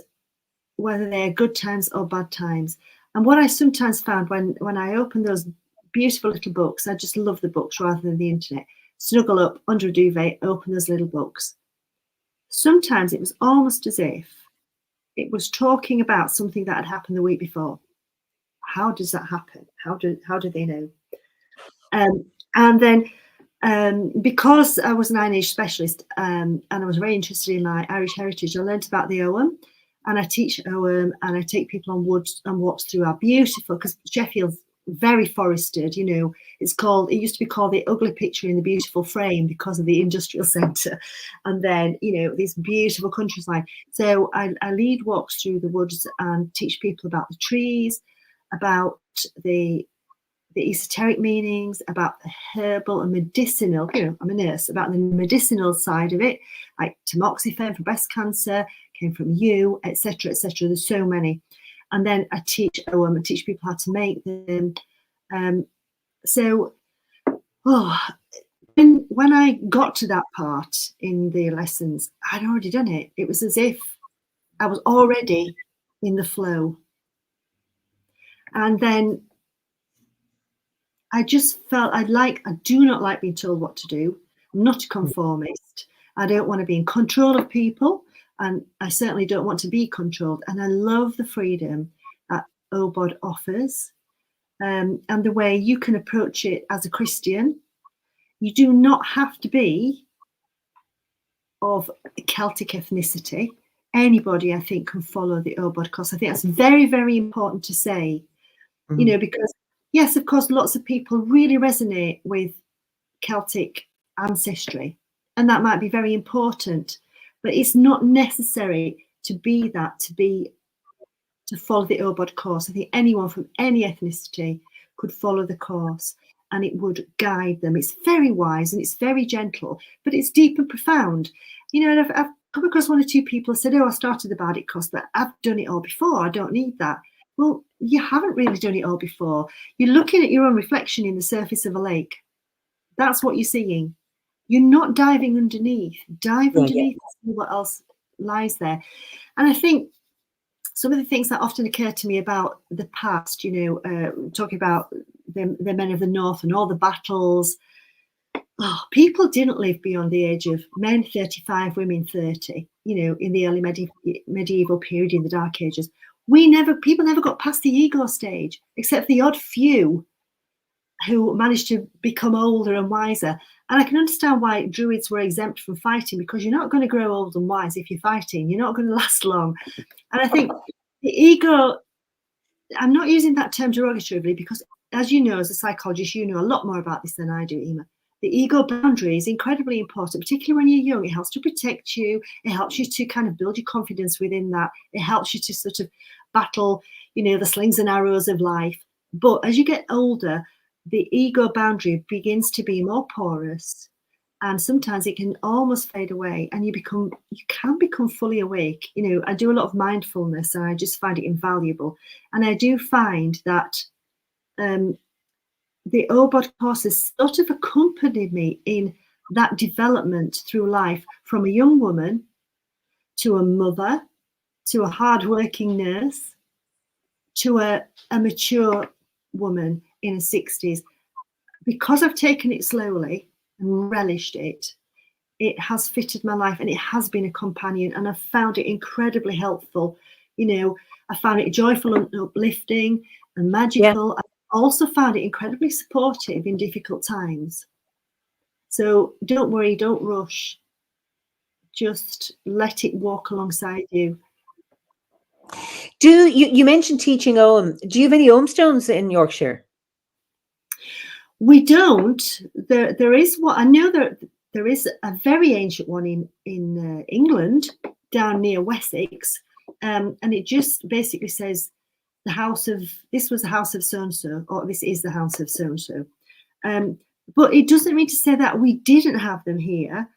whether they're good times or bad times. And what I sometimes found when I opened those beautiful little books, I just love the books rather than the internet, snuggle up under a duvet, open those little books. Sometimes it was almost as if it was talking about something that had happened the week before. How does that happen? How do they know? And then because I was an Irish specialist and I was very interested in my Irish heritage, I learned about the Ogham, and I teach Ogham, and I take people on woods and walks through our beautiful, because Sheffield's very forested, it used to be called the ugly picture in the beautiful frame because of the industrial centre, and then this beautiful countryside. So I lead walks through the woods and teach people about the trees, about the esoteric meanings, about the herbal and medicinal, I'm a nurse, about the medicinal side of it, like tamoxifen for breast cancer, came from you, etc., etc. There's so many. And then I teach Ogham and teach people how to make them. When I got to that part in the lessons, I'd already done it. It was as if I was already in the flow. And then I just felt I do not like being told what to do. I'm not a conformist. I don't want to be in control of people, and I certainly don't want to be controlled. And I love the freedom that OBOD offers, and the way you can approach it as a Christian. You do not have to be of Celtic ethnicity. Anybody, I think, can follow the OBOD course. I think that's very, very important to say, you know, because yes, of course, lots of people really resonate with Celtic ancestry, and that might be very important, but it's not necessary to be that, to follow the OBOD course. I think anyone from any ethnicity could follow the course, and it would guide them. It's very wise and it's very gentle, but it's deep and profound. You know, and I've come across one or two people who said, oh, I started the Bardic course, but I've done it all before. I don't need that. Well, you haven't really done it all before. You're looking at your own reflection in the surface of a lake. That's what you're seeing. You're not diving underneath. Dive underneath and see what else lies there. And I think some of the things that often occur to me about the past, you know, talking about the men of the North and all the battles, people didn't live beyond the age of men 35, women 30, you know, in the early medieval period, in the Dark Ages. People never got past the ego stage, except for the odd few who managed to become older and wiser. And I can understand why druids were exempt from fighting, because you're not going to grow old and wise if you're fighting. You're not going to last long. And I think the ego, I'm not using that term derogatively, because as you know, as a psychologist, you know a lot more about this than I do, Eimear. The ego boundary is incredibly important, particularly when you're young. It helps to protect you. It helps you to kind of build your confidence within that. It helps you to sort of battle, you know, the slings and arrows of life. But as you get older, the ego boundary begins to be more porous, and sometimes it can almost fade away, and you can become fully awake. You know, I do a lot of mindfulness, and I just find it invaluable. And I do find that the OBOD course has sort of accompanied me in that development through life, from a young woman to a mother, to a hardworking nurse, to a mature woman in her 60s. Because I've taken it slowly and relished it, it has fitted my life, and it has been a companion, and I've found it incredibly helpful. You know, I found it joyful and uplifting and magical. I also found it incredibly supportive in difficult times. So don't worry, don't rush. Just let it walk alongside you. You mentioned teaching Ogham. Do you have any Ogham stones in Yorkshire? We don't. There is what I know. There is a very ancient one in England, down near Wessex, and it just basically says this was the house of so and so, or this is the house of so and so. But it doesn't mean to say that we didn't have them here.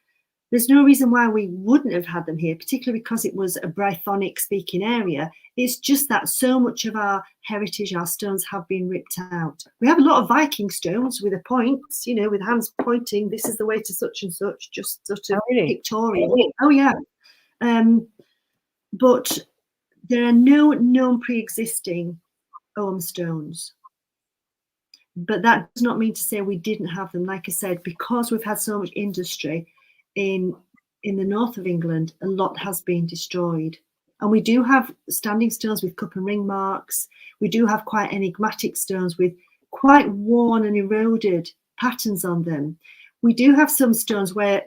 There's no reason why we wouldn't have had them here, particularly because it was a Brythonic speaking area. It's just that so much of our heritage, our stones, have been ripped out. We have a lot of Viking stones with the points, you know, with hands pointing, this is the way to such and such, just sort of pictorial. Oh, yeah. But there are no known pre-existing Ogham stones. But that does not mean to say we didn't have them. Like I said, because we've had so much industry in the north of England, a lot has been destroyed. And we do have standing stones with cup and ring marks. We do have quite enigmatic stones with quite worn and eroded patterns on them. We do have some stones where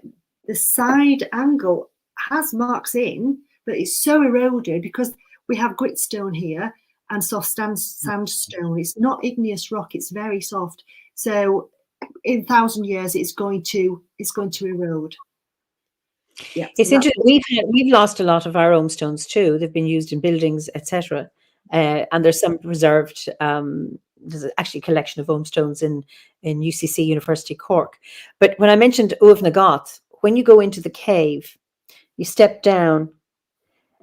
the side angle has marks in, but it's so eroded because we have gritstone here and soft sandstone. It's not igneous rock, it's very soft. So in 1,000 years, it's going to erode. Yeah, it's interesting. We've lost a lot of our Ogham stones too. They've been used in buildings, etc. And there's some preserved. There's actually a collection of Ogham stones in UCC, University Cork. But when I mentioned Uav na Gath, when you go into the cave, you step down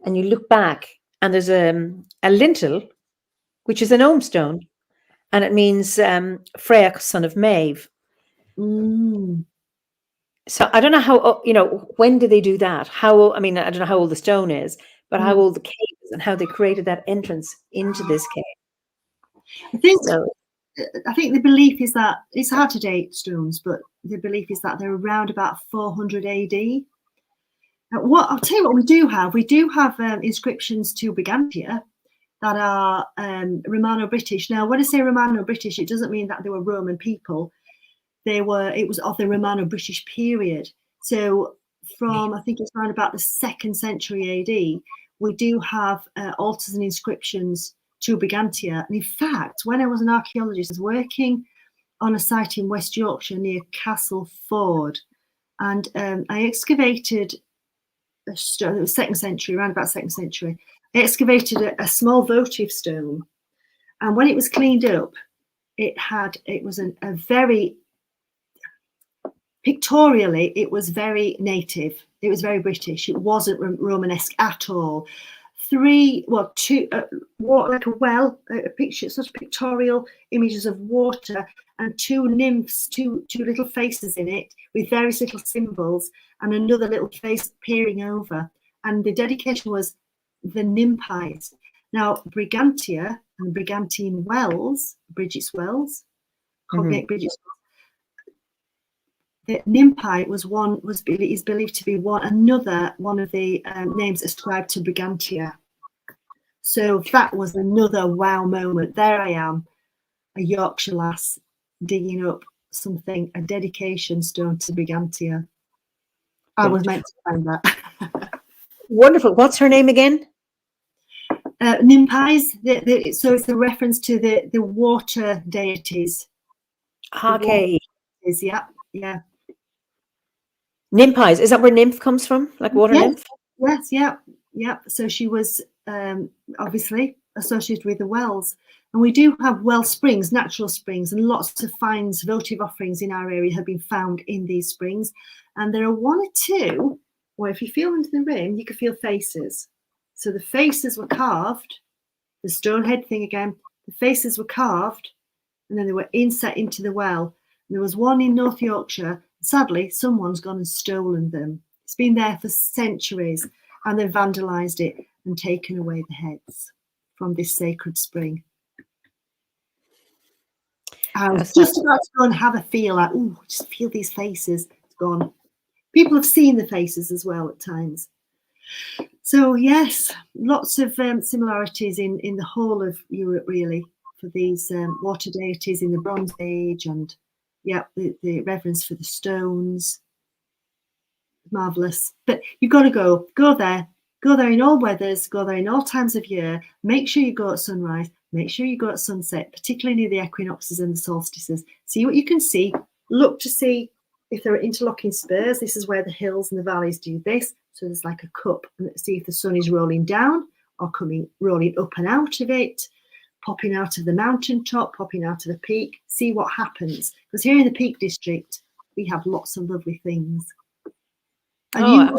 and you look back, and there's a lintel, which is an Ogham stone, and it means Freach, son of Maeve. So I don't know how, you know, when did they do that? I mean, I don't know how old the stone is, but how old the cave is and how they created that entrance into this cave. I think the belief is that it's hard to date stones, but the belief is that they're around about 400 AD. What I'll tell you what we do have. We do have inscriptions to Brigantia that are Romano-British. Now, when I say Romano-British, it doesn't mean that they were Roman people. It was of the Romano-British period. So from, I think it's around about the 2nd century AD, we do have altars and inscriptions to Brigantia. And in fact, when I was an archaeologist, I was working on a site in West Yorkshire near Castle Ford, and I excavated a stone. It was 2nd century, around about 2nd century. I excavated a small votive stone, and when it was cleaned up, it was a very, pictorially, it was very native. It was very British. It wasn't Romanesque at all. Two, like a picture, sort of pictorial images of water, and 2 nymphs, two little faces in it with various little symbols, and another little face peering over. And the dedication was the Nymphies. Now, Brigantia and Brigantine Wells, Bridget's Wells, cognate Bridget's Wells. The Nymphi is believed to be one of the names ascribed to Brigantia. So that was another wow moment. There I am, a Yorkshire lass, digging up something, a dedication stone to Brigantia. I was meant to find that. Wonderful. What's her name again? Nymphies. So it's a reference to the water deities. Okay. Yeah. Nymphies. Is that where nymph comes from? Like water nymph? Yes, yeah. So she was obviously associated with the wells. And we do have well springs, natural springs, and lots of finds, votive offerings in our area have been found in these springs. And there are 1 or 2 where if you feel into the rim, you can feel faces. So the faces were carved, the stone head thing again, the faces were carved, and then they were inset into the well. And there was one in North Yorkshire. Sadly, someone's gone and stolen them. It's been there for centuries, and they've vandalised it and taken away the heads from this sacred spring. I was just about to go and have a feel, like, oh, just feel these faces. It's gone. People have seen the faces as well at times. So yes, lots of similarities in the whole of Europe, really, for these water deities in the Bronze Age, and the reverence for the stones. Marvelous. But you've got to go there in all weathers, go there in all times of year. Make sure you go at sunrise, make sure you go at sunset, particularly near the equinoxes and the solstices. See what you can see. Look to see if there are interlocking spurs. This is where the hills and the valleys do this. So there's like a cup, and see if the sun is rolling down or rolling up and out of it, popping out of the mountaintop, popping out of the peak. See what happens. Because here in the Peak District, we have lots of lovely things. And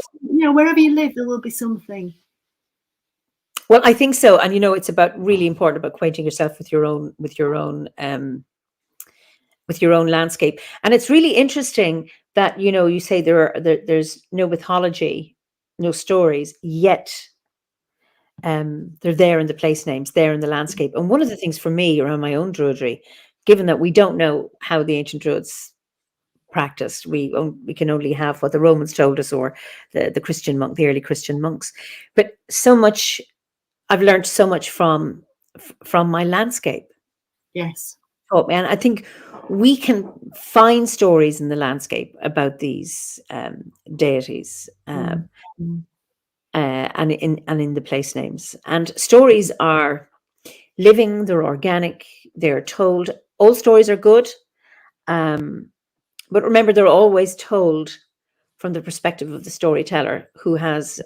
wherever you live, there will be something. Well, I think so. And it's really important about acquainting yourself with your own landscape. And it's really interesting that you say there's no mythology, no stories, yet they're there in the place names, there in the landscape. And one of the things for me around my own Druidry, given that we don't know how the ancient Druids practiced, we can only have what the Romans told us, or the early Christian monks. But I've learned so much from my landscape. Yes. Oh man, I think we can find stories in the landscape about these deities, and in the place names. And stories are living, they're organic, they're told. Old stories are good, but remember, they're always told from the perspective of the storyteller, who has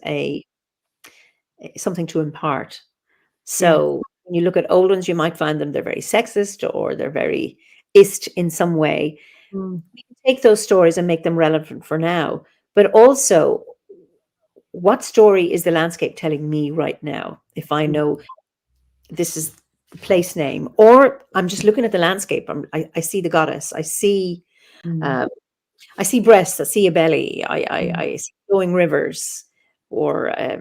something to impart. So when you look at old ones, you might find they're very sexist, or they're very ist in some way. We can take those stories and make them relevant for now, but also, what story is the landscape telling me right now? If I know this is the place name, or I'm just looking at the landscape, I see the goddess, I see breasts, I see a belly, I see flowing rivers, or a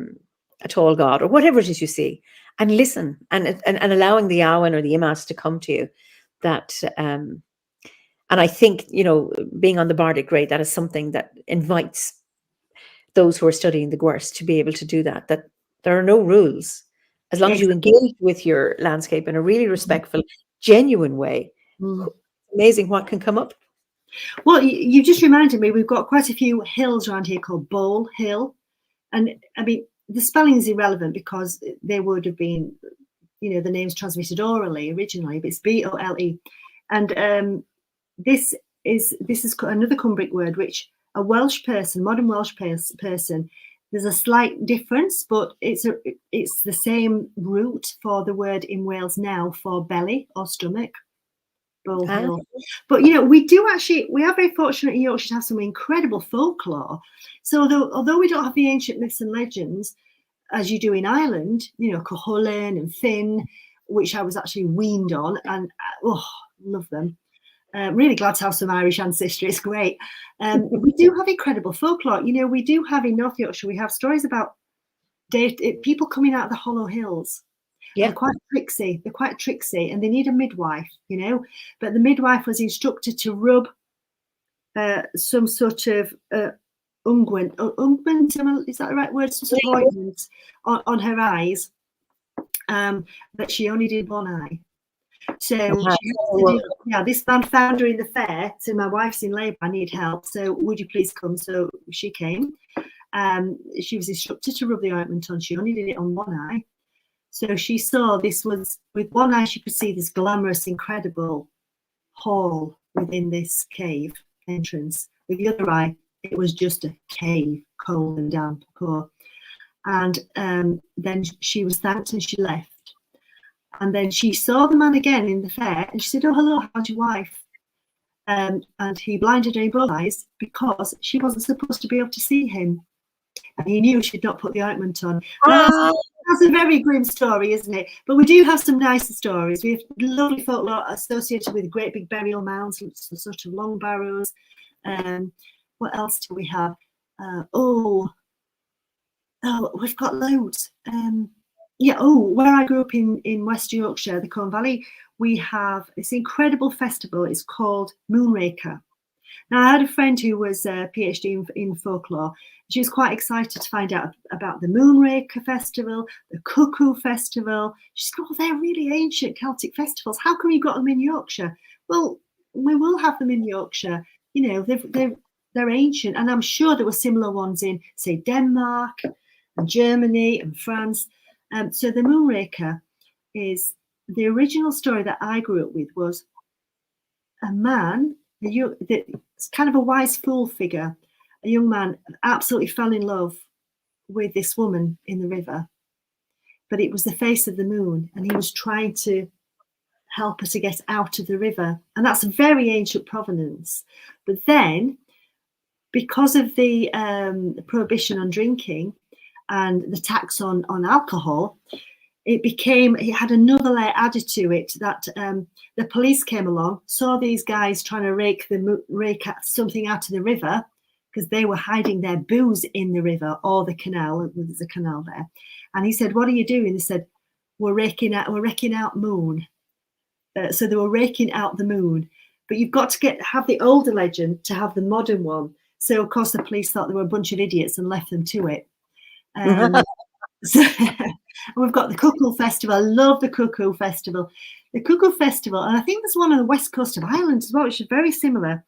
tall god, or whatever it is you see, and listen, and allowing the Awen or the Imas to come to you. That and I think being on the bardic grade, that is something that invites those who are studying the Gwers to be able to do that, that there are no rules. As long as you engage with your landscape in a really respectful, genuine way, amazing what can come up. Well, you just reminded me, we've got quite a few hills around here called Bole Hill. And I mean, the spelling is irrelevant because they would have been, you know, the names transmitted orally originally, but it's B-O-L-E. And this is another Cumbric word, which a Welsh person, modern Welsh person, there's a slight difference, but it's the same root for the word in Wales now for belly or stomach. Bole Hill. But you know, we are very fortunate in Yorkshire to have some incredible folklore. So although we don't have the ancient myths and legends as you do in Ireland, you know, Cuchulainn and Finn, which I was actually weaned on, and love them. Really glad to have some Irish ancestry. It's great. We do have incredible folklore. You know, we do have in North Yorkshire, we have stories about people coming out of the Hollow Hills. Yeah. They're quite tricksy, and they need a midwife, you know. But the midwife was instructed to rub some sort of unguent, is that the right word? Some sort of ointment on her eyes, but she only did one eye. So this man found her in the fair. So my wife's in labour, I need help. So would you please come? So she came. She was instructed to rub the ointment on. She only did it on one eye. So she saw this was, with one eye, she could see this glamorous, incredible hall within this cave entrance. With the other eye, it was just a cave, cold and damp, poor. And then she was thanked and she left. And then she saw the man again in the fair and she said, "Oh, hello, how's your wife?" And he blinded her in both eyes because she wasn't supposed to be able to see him. And he knew she'd not put the ointment on. That's a very grim story, isn't it? But we do have some nicer stories. We have lovely folklore associated with great big burial mounds, sort of long barrows. What else do we have? We've got loads. Where I grew up in West Yorkshire, the Colne Valley, we have this incredible festival. It's called Moonraker. Now, I had a friend who was a PhD in folklore. She was quite excited to find out about the Moonraker Festival, the Cuckoo Festival. She said, "Oh, they're really ancient Celtic festivals. How come you got them in Yorkshire?" Well, we will have them in Yorkshire. You know, they're ancient, and I'm sure there were similar ones in, say, Denmark and Germany and France. So the Moonraker is the original story that I grew up with. Was a man, it's kind of a wise fool figure. A young man absolutely fell in love with this woman in the river, but it was the face of the moon, and he was trying to help her to get out of the river. And that's a very ancient provenance. But then, because of the prohibition on drinking and the tax on alcohol, it had another layer added to it, that the police came along, saw these guys trying to rake something out of the river, because they were hiding their booze in the river or the canal. There's a canal there. And he said, "What are you doing?" They said, we're raking out moon. So they were raking out the moon. But you've got to have the older legend to have the modern one. So of course the police thought they were a bunch of idiots and left them to it. So we've got the Cuckoo Festival. I love the Cuckoo Festival. The Cuckoo Festival, and I think there's one on the west coast of Ireland as well, which is very similar.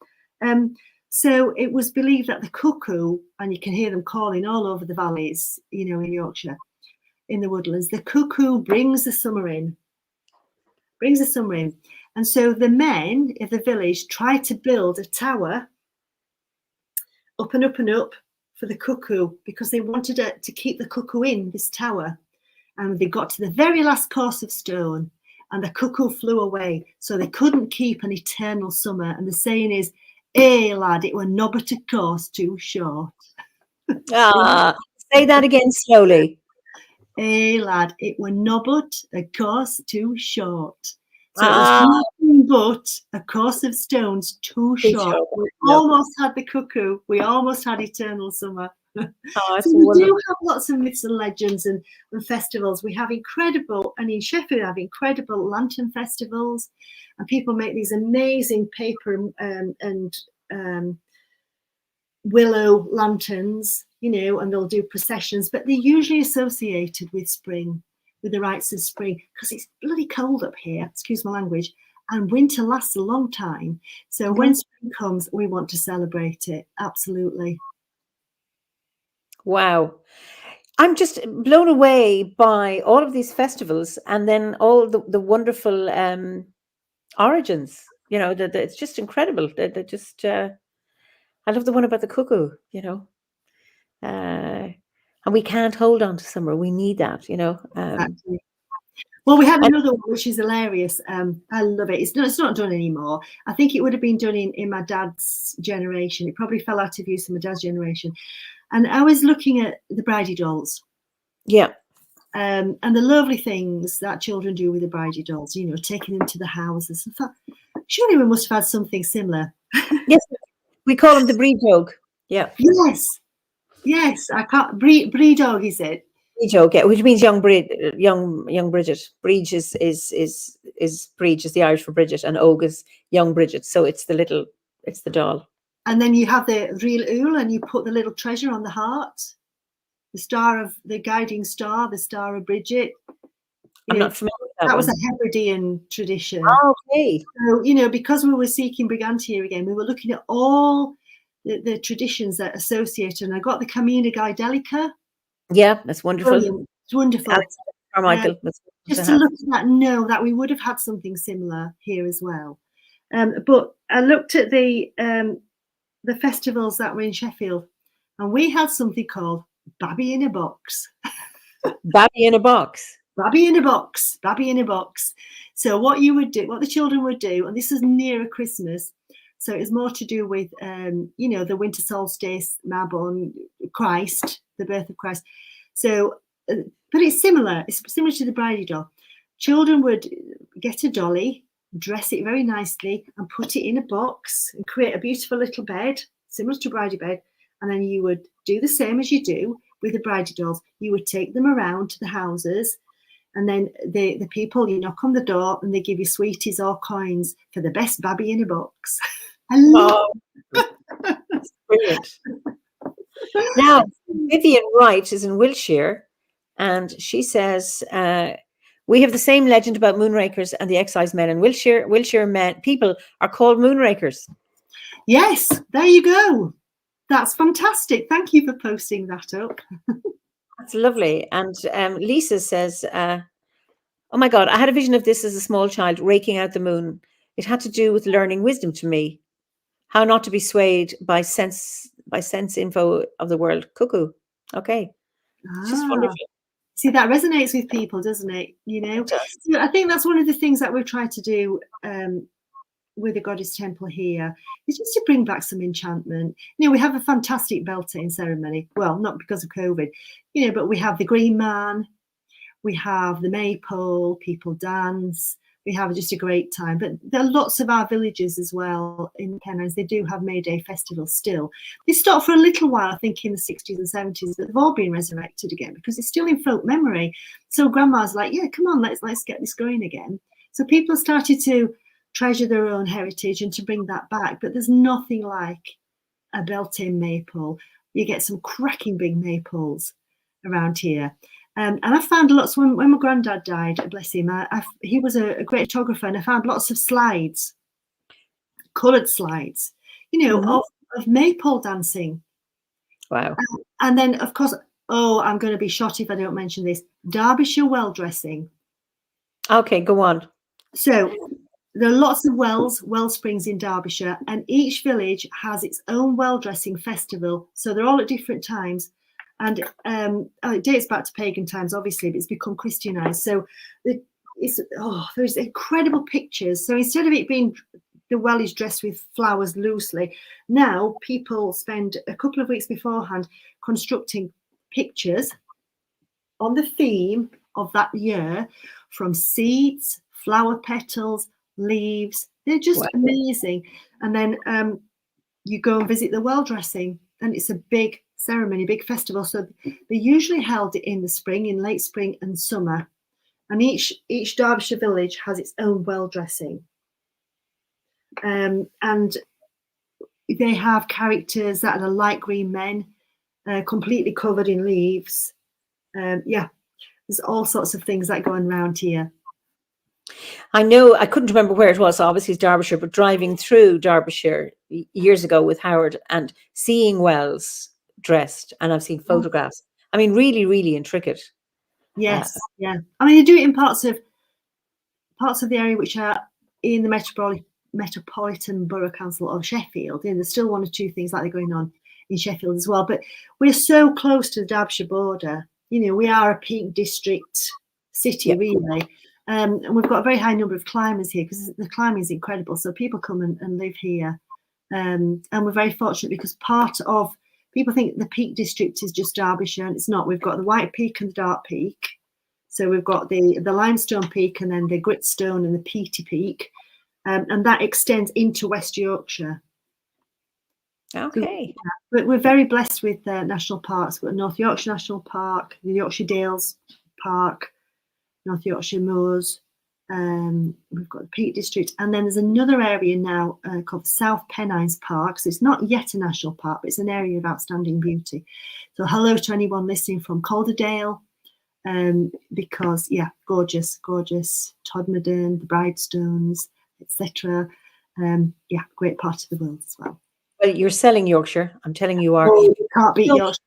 So it was believed that the cuckoo, and you can hear them calling all over the valleys, you know, in Yorkshire, in the woodlands, the cuckoo brings the summer in. And so the men of the village tried to build a tower up and up and up for the cuckoo, because they wanted to keep the cuckoo in this tower. And they got to the very last course of stone, and the cuckoo flew away. So they couldn't keep an eternal summer. And the saying is, "Eh, lad, it were nobbut a course too short." Say that again slowly. "Eh, lad, it were nobbut a course too short." So it was nothing but a course of stones too short. We almost had the cuckoo. We almost had eternal summer. So we do have lots of myths and legends and festivals. We have incredible, and in Sheffield we have incredible lantern festivals, and people make these amazing paper and willow lanterns. you know, and they'll do processions, but they're usually associated with spring, with the rites of spring, because it's bloody cold up here, excuse my language, and winter lasts a long time. So when spring comes, we want to celebrate it. Absolutely. Wow. I'm just blown away by all of these festivals, and then all the wonderful origins. You know, it's just incredible. They're just, I love the one about the cuckoo, you know. And we can't hold on to summer. We need that, you know. Exactly. Well, we had another one which is hilarious. I love it. It's not done anymore. I think it would have been done in my dad's generation. It probably fell out of use in my dad's generation. And I was looking at the bridie dolls. Yeah. And the lovely things that children do with the bridie dolls, you know, taking them to the houses. I thought, surely we must have had something similar. Yes, we call them the breed dog. Yeah. Yes. I can't breed dog, is it? Breed dog, yeah, which means young Bridget. Breed is breed is the Irish for Bridget, and og is young Bridget. So it's the doll. And then you have the real ool, and you put the little treasure on the heart. The guiding star, the star of Bridget. I'm not familiar with that. That was a Hebridean tradition. Oh, okay. So, you know, because we were seeking Brigantia again, we were looking at all the traditions that associate, and I got the Camina Gaidelica. Yeah, that's wonderful. Brilliant. It's wonderful. Carmichael. Just to look at that, know that we would have had something similar here as well. But I looked at the festivals that were in Sheffield, and we had something called Babby in a Box. Babby in a box. Babby in a box. Babby in a box. So what you would do, what the children would do, and this is nearer Christmas, so it's more to do with, you know, the winter solstice, Mabon, Christ, the birth of Christ. So, but it's similar. It's similar to the bridie doll. Children would get a dolly, dress it very nicely, and put it in a box and create a beautiful little bed, similar to a bridie bed. And then you would do the same as you do with the bridie dolls. You would take them around to the houses, and then the people, you knock on the door and they give you sweeties or coins for the best babby in a box. I love That's brilliant. Now, Vivian Wright is in Wiltshire, and she says, we have the same legend about moonrakers and the excisemen in Wiltshire. Wiltshire people are called moonrakers. Yes, there you go. That's fantastic. Thank you for posting that up. That's lovely. And Lisa says, oh my God, I had a vision of this as a small child raking out the moon. It had to do with learning wisdom to me. How not to be swayed by sense info of the world. Cuckoo. Okay. Just wonderful. See, that resonates with people, doesn't it? You know, so I think that's one of the things that we're trying to do with the Goddess Temple here, is just to bring back some enchantment. You know, we have a fantastic beltane ceremony. Well, not because of COVID, you know, but we have the Green Man, we have the Maypole, people dance. We have just a great time. But there are lots of our villages as well in Pennines. They do have May Day festivals still. They stopped for a little while, I think, in the 60s and 70s, but they've all been resurrected again because it's still in folk memory. So grandma's like, yeah, come on, let's get this going again. So people have started to treasure their own heritage and to bring that back. But there's nothing like a Beltane maypole. You get some cracking big maples around here. And I found lots, when my granddad died, bless him, he was a great photographer, and I found lots of slides, coloured slides, you know, of maypole dancing. Wow. And then, of course, I'm going to be shot if I don't mention this, Derbyshire well dressing. Okay, go on. So there are lots of well springs in Derbyshire, and each village has its own well dressing festival. So they're all at different times. And it dates back to pagan times, obviously, but it's become Christianized. So there's incredible pictures. So instead of it being the well is dressed with flowers loosely, now people spend a couple of weeks beforehand constructing pictures on the theme of that year, from seeds, flower petals, leaves. They're just amazing. And then you go and visit the well dressing, and it's a big ceremony, big festival. So they're usually held in the spring, in late spring and summer. And each Derbyshire village has its own well dressing. And they have characters that are light green men. completely covered in leaves. Yeah, there's all sorts of things that go on around here. I know, I couldn't remember where it was, so obviously it's Derbyshire, but driving through Derbyshire years ago with Howard and seeing wells dressed, and I've seen photographs. I mean, really, really intricate. Yes, yeah. I mean, they do it in parts of the area which are in the Metropolitan Borough Council of Sheffield. And there's still one or two things like that going on in Sheffield as well. But we're so close to the Derbyshire border. You know, we are a Peak District city, really. And we've got a very high number of climbers here because the climbing is incredible. So people come and live here. And we're very fortunate because part of people think the Peak District is just Derbyshire, and it's not. We've got the White Peak and the Dark Peak. So we've got the limestone peak and then the gritstone and the peaty peak, and that extends into West Yorkshire. Okay. So, we're very blessed with national parks. We've got North Yorkshire National Park, the Yorkshire Dales Park, North Yorkshire Moors. We've got the Peak District, and then there's another area now called South Pennines Park. So it's not yet a national park, but it's an area of outstanding beauty. So hello to anyone listening from Calderdale. Because gorgeous Todmorden, the Bridestones, etc. Great part of the world as well. Well, you're selling Yorkshire. I'm telling you are. You can't beat Yorkshire.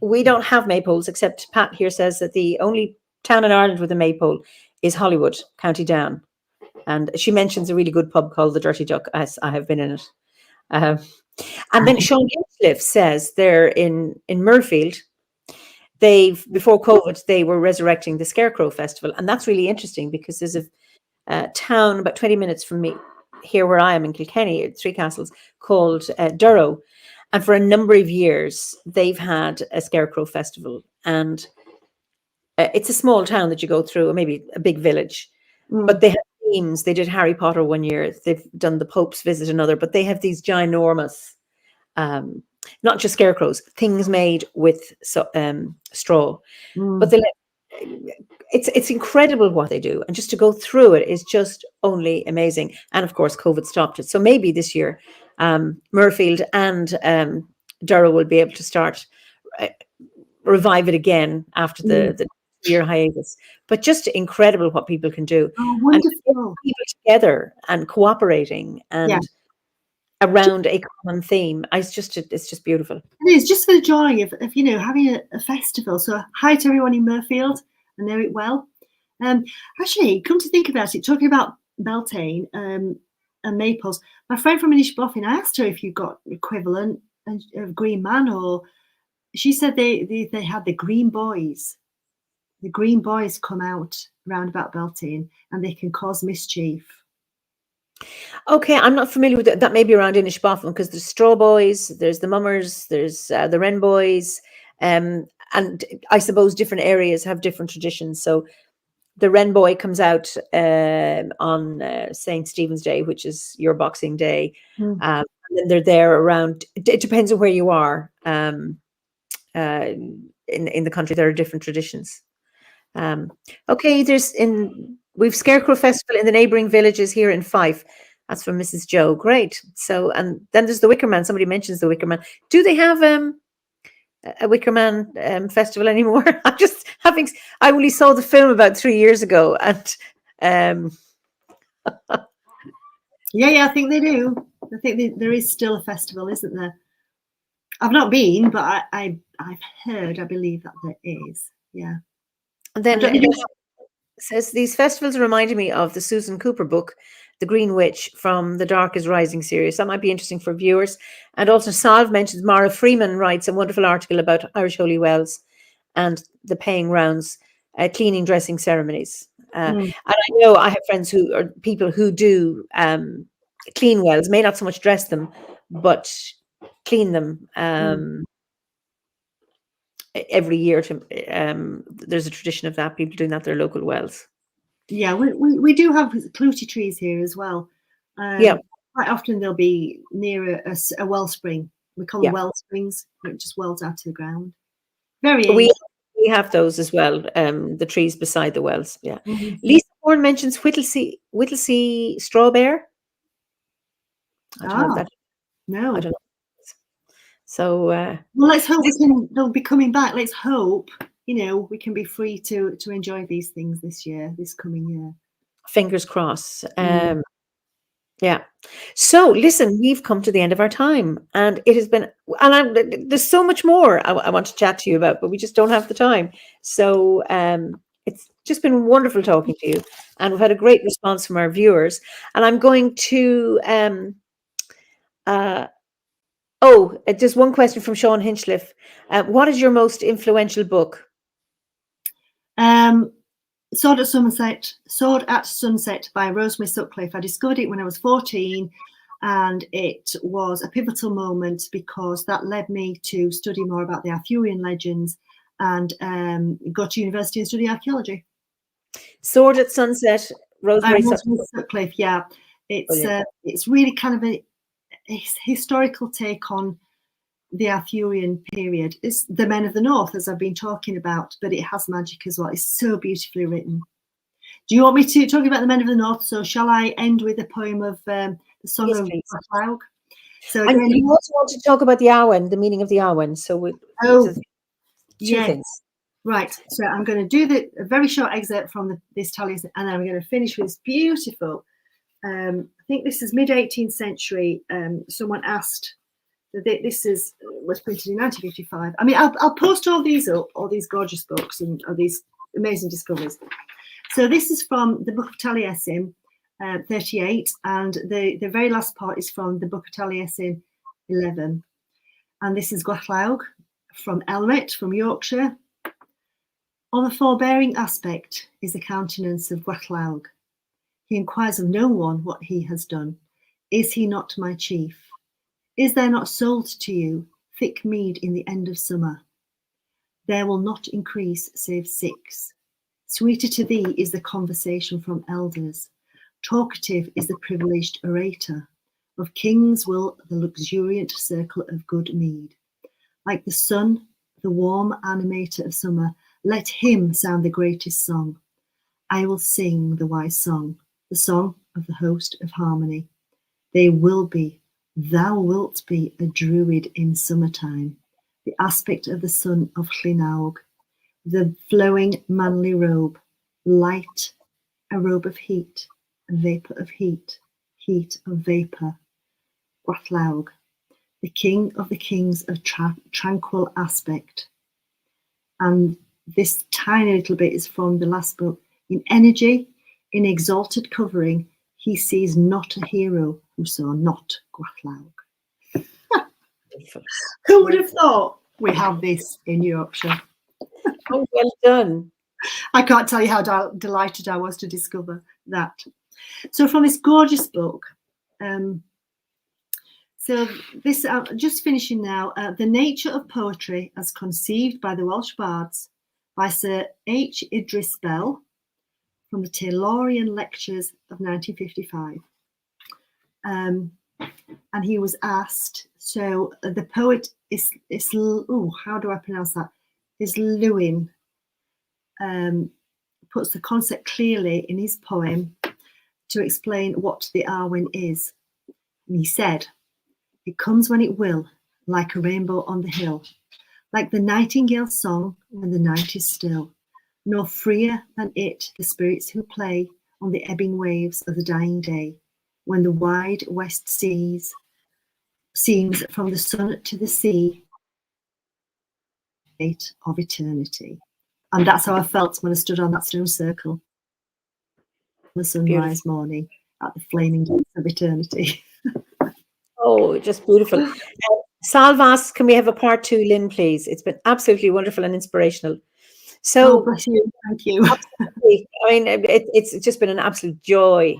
We don't have maypoles, except Pat here says that the only town in Ireland with a maypole is Hollywood, County Down. And she mentions a really good pub called the Dirty Duck, as I have been in it. And then Sean Hinchliffe says they're in Murfield. Before COVID, they were resurrecting the Scarecrow Festival. And that's really interesting because there's a town about 20 minutes from me here where I am in Kilkenny, at Three Castles, called Durrow. And for a number of years, they've had a Scarecrow Festival. And it's a small town that you go through, or maybe a big village. But they have themes. They did Harry Potter one year. They've done the Pope's Visit another. But they have these ginormous not just scarecrows, things made with straw. But it's incredible what they do, and just to go through it is just only amazing. And of course, COVID stopped it, so maybe this year, Murfield and Durrow will be able to start revive it again after the year hiatus. But just incredible what people can do. Oh, wonderful! And people together and cooperating and. Around a common theme. It's just beautiful. It is just for the joy of having a festival. So hi to everyone in Murfield. I know it well. Actually, come to think about it, talking about Beltane and maples, my friend from Inishbofin, I asked her if you got equivalent of Green Man, or she said they had the Green Boys. The Green Boys come out round about Beltane and they can cause mischief. Okay, I'm not familiar with that. That may be around Inishbofin because there's Straw Boys, there's the Mummers, there's the Wren Boys, and I suppose different areas have different traditions. So the Wren Boy comes out on St. Stephen's Day, which is your Boxing Day, and then they're there around. It depends on where you are in the country. There are different traditions. Okay, we've Scarecrow Festival in the neighbouring villages here in Fife. That's from Mrs. Joe. Great. So, and then there's the Wicker Man. Somebody mentions the Wicker Man. Do they have a Wicker Man festival anymore? I only saw the film about 3 years ago, and I think they do. I think there is still a festival, isn't there? I've not been, but I've heard. I believe that there is. Yeah. And then it says these festivals reminded me of the Susan Cooper book, The Green Witch, from the Dark is Rising series. That might be interesting for viewers. And also Salve mentions Mara Freeman writes a wonderful article about Irish Holy Wells and the paying rounds, cleaning, dressing ceremonies. And I know I have friends who are people who do clean wells, may not so much dress them, but clean them every year. There's a tradition of that, people doing that at their local wells. Yeah, we do have clootie trees here as well. Quite often they'll be near a wellspring. We call them well springs, which just wells out to the ground. We have those as well. The trees beside the wells. Yeah. Lisa Bourne mentions Whittlesea straw bear. I don't know if that. No. I don't know. So well, let's hope they'll be coming back. Let's hope, we can be free to enjoy these things this coming year. Fingers crossed. Yeah. So listen, we've come to the end of our time, and it has been, there's so much more I want to chat to you about, but we just don't have the time. So it's just been wonderful talking to you, and we've had a great response from our viewers. And I'm going to just one question from Sean Hinchliffe. What is your most influential book? Sword at Sunset by Rosemary Sutcliffe. I discovered it when I was 14, and it was a pivotal moment because that led me to study more about the Arthurian legends and go to university and study archaeology. Sword at Sunset, Rosemary Sutcliffe. Yeah, it's really kind of a historical take on the Arthurian period. It's the Men of the North, as I've been talking about, but it has magic as well. It's so beautifully written. Do you want me to talk about the Men of the North? So shall I end with a poem of the Song of Gwatlaug? So again, you also want to talk about the Awen, the meaning of the Awen. So two things. Right. So I'm going to do a very short excerpt from this Taliesin, and then I'm going to finish with this beautiful. I think this is mid-18th century. Someone asked. This was printed in 1955. I mean, I'll post all these up, all these gorgeous books and all these amazing discoveries. So this is from the Book of Taliesin, 38, and the very last part is from the Book of Taliesin, 11. And this is Gwatlaug from Elmet, from Yorkshire. Of a forbearing aspect is the countenance of Gwatlaug. He inquires of no one what he has done. Is he not my chief? Is there not sold to you thick mead in the end of summer? There will not increase save 6. Sweeter to thee is the conversation from elders. Talkative is the privileged orator. Of kings will the luxuriant circle of good mead. Like the sun, the warm animator of summer, let him sound the greatest song. I will sing the wise song, the song of the host of harmony. Thou wilt be a druid in summertime, the aspect of the son of Llinaug, the flowing manly robe, light, a robe of heat, a vapour of heat, heat of vapour. Gwatlaug, the king of the kings of tranquil aspect. And this tiny little bit is from the last book. In energy, in exalted covering, he sees not a hero who saw not Gwatlaug. Who would have thought we have this in Yorkshire? Oh, well done. I can't tell you how delighted I was to discover that. So from this gorgeous book, so this, just finishing now, The Nature of Poetry as Conceived by the Welsh Bards by Sir H. Idris Bell from the Taylorian Lectures of 1955. And he was asked, so the poet is how do I pronounce that? Is Lewin, puts the concept clearly in his poem to explain what the Arwen is. And he said, it comes when it will, like a rainbow on the hill, like the nightingale's song when the night is still, nor freer than it the spirits who play on the ebbing waves of the dying day, when the wide west seas seems from the sun to the sea of eternity. And that's how I felt when I stood on that stone circle on the sunrise morning at the flaming gates of eternity. Oh, just beautiful. Salvas, can we have a part 2, Lynne, please? It's been absolutely wonderful and inspirational. So, bless you. Thank you. Absolutely. I mean, it's just been an absolute joy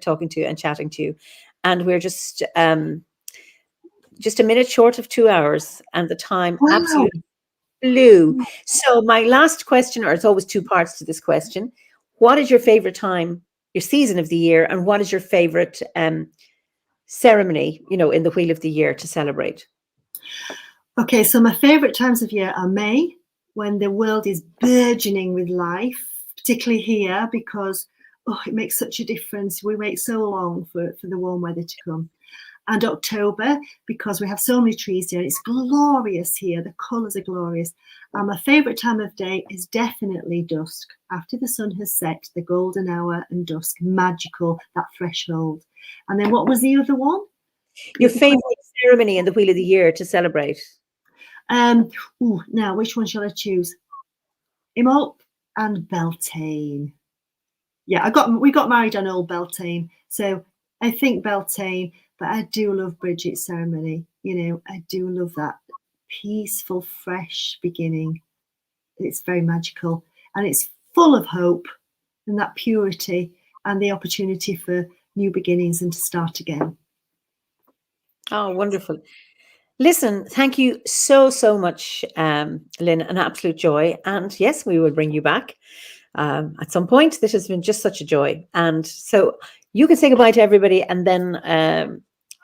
talking to you and chatting to you. And we're just a minute short of 2 hours, and the time absolutely flew. So my last question, or it's always 2 parts to this question, what is your favorite time, your season of the year, and what is your favorite ceremony, in the Wheel of the Year to celebrate? Okay, so my favorite times of year are May, when the world is burgeoning with life, particularly here, because it makes such a difference. We wait so long for the warm weather to come. and October, because we have so many trees here. It's glorious here. The colours are glorious. And my favourite time of day is definitely dusk. After the sun has set, the golden hour and dusk, magical, that threshold. And then what was the other one? Your favourite ceremony in the Wheel of the Year to celebrate? Now, which one shall I choose? Imbolc and Beltane. Yeah, we got married on Old Beltane, so I think Beltane, but I do love Bridget's ceremony. You know, I do love that peaceful, fresh beginning. It's very magical, and it's full of hope and that purity and the opportunity for new beginnings and to start again. Oh, wonderful. Listen, thank you so much, Lynne, an absolute joy. And yes, we will bring you back at some point. This has been just such a joy. And so you can say goodbye to everybody, and then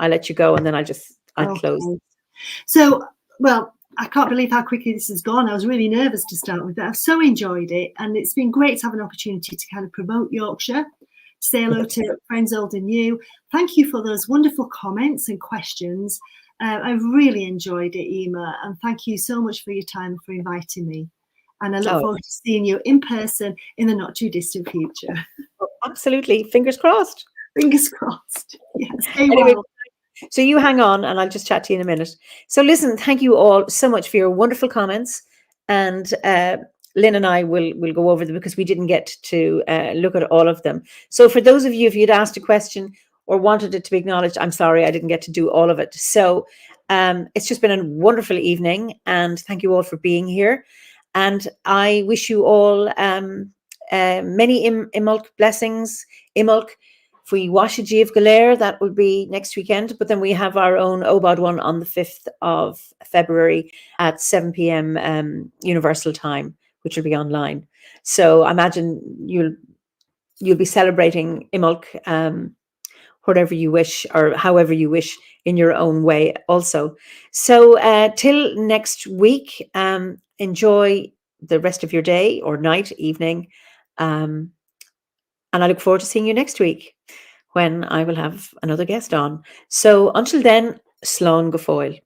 I'll let you go, and then I'll close. So, well, I can't believe how quickly this has gone. I was really nervous to start with, but I've so enjoyed it. And it's been great to have an opportunity to kind of promote Yorkshire, say hello to friends old and new. Thank you for those wonderful comments and questions. I've really enjoyed it, Eimear, and thank you so much for your time and for inviting me. And I look forward to seeing you in person in the not too distant future. Oh, absolutely. Fingers crossed. Fingers crossed. Yes. Anyway, so you hang on and I'll just chat to you in a minute. So listen, thank you all so much for your wonderful comments. And Lynne and I will go over them because we didn't get to look at all of them. So for those of you, if you'd asked a question or wanted it to be acknowledged, I'm sorry, I didn't get to do all of it. So it's just been a wonderful evening, and thank you all for being here. And I wish you all many Imbolc blessings. Imbolc, Fui Washaji of Galair, that will be next weekend. But then we have our own OBOD one on the 5th of February at 7 p.m. Universal Time, which will be online. So I imagine you'll be celebrating Imbolc whatever you wish, or however you wish, in your own way also. So till next week, enjoy the rest of your day or night, evening. And I look forward to seeing you next week when I will have another guest on. So until then, Slán go fóill.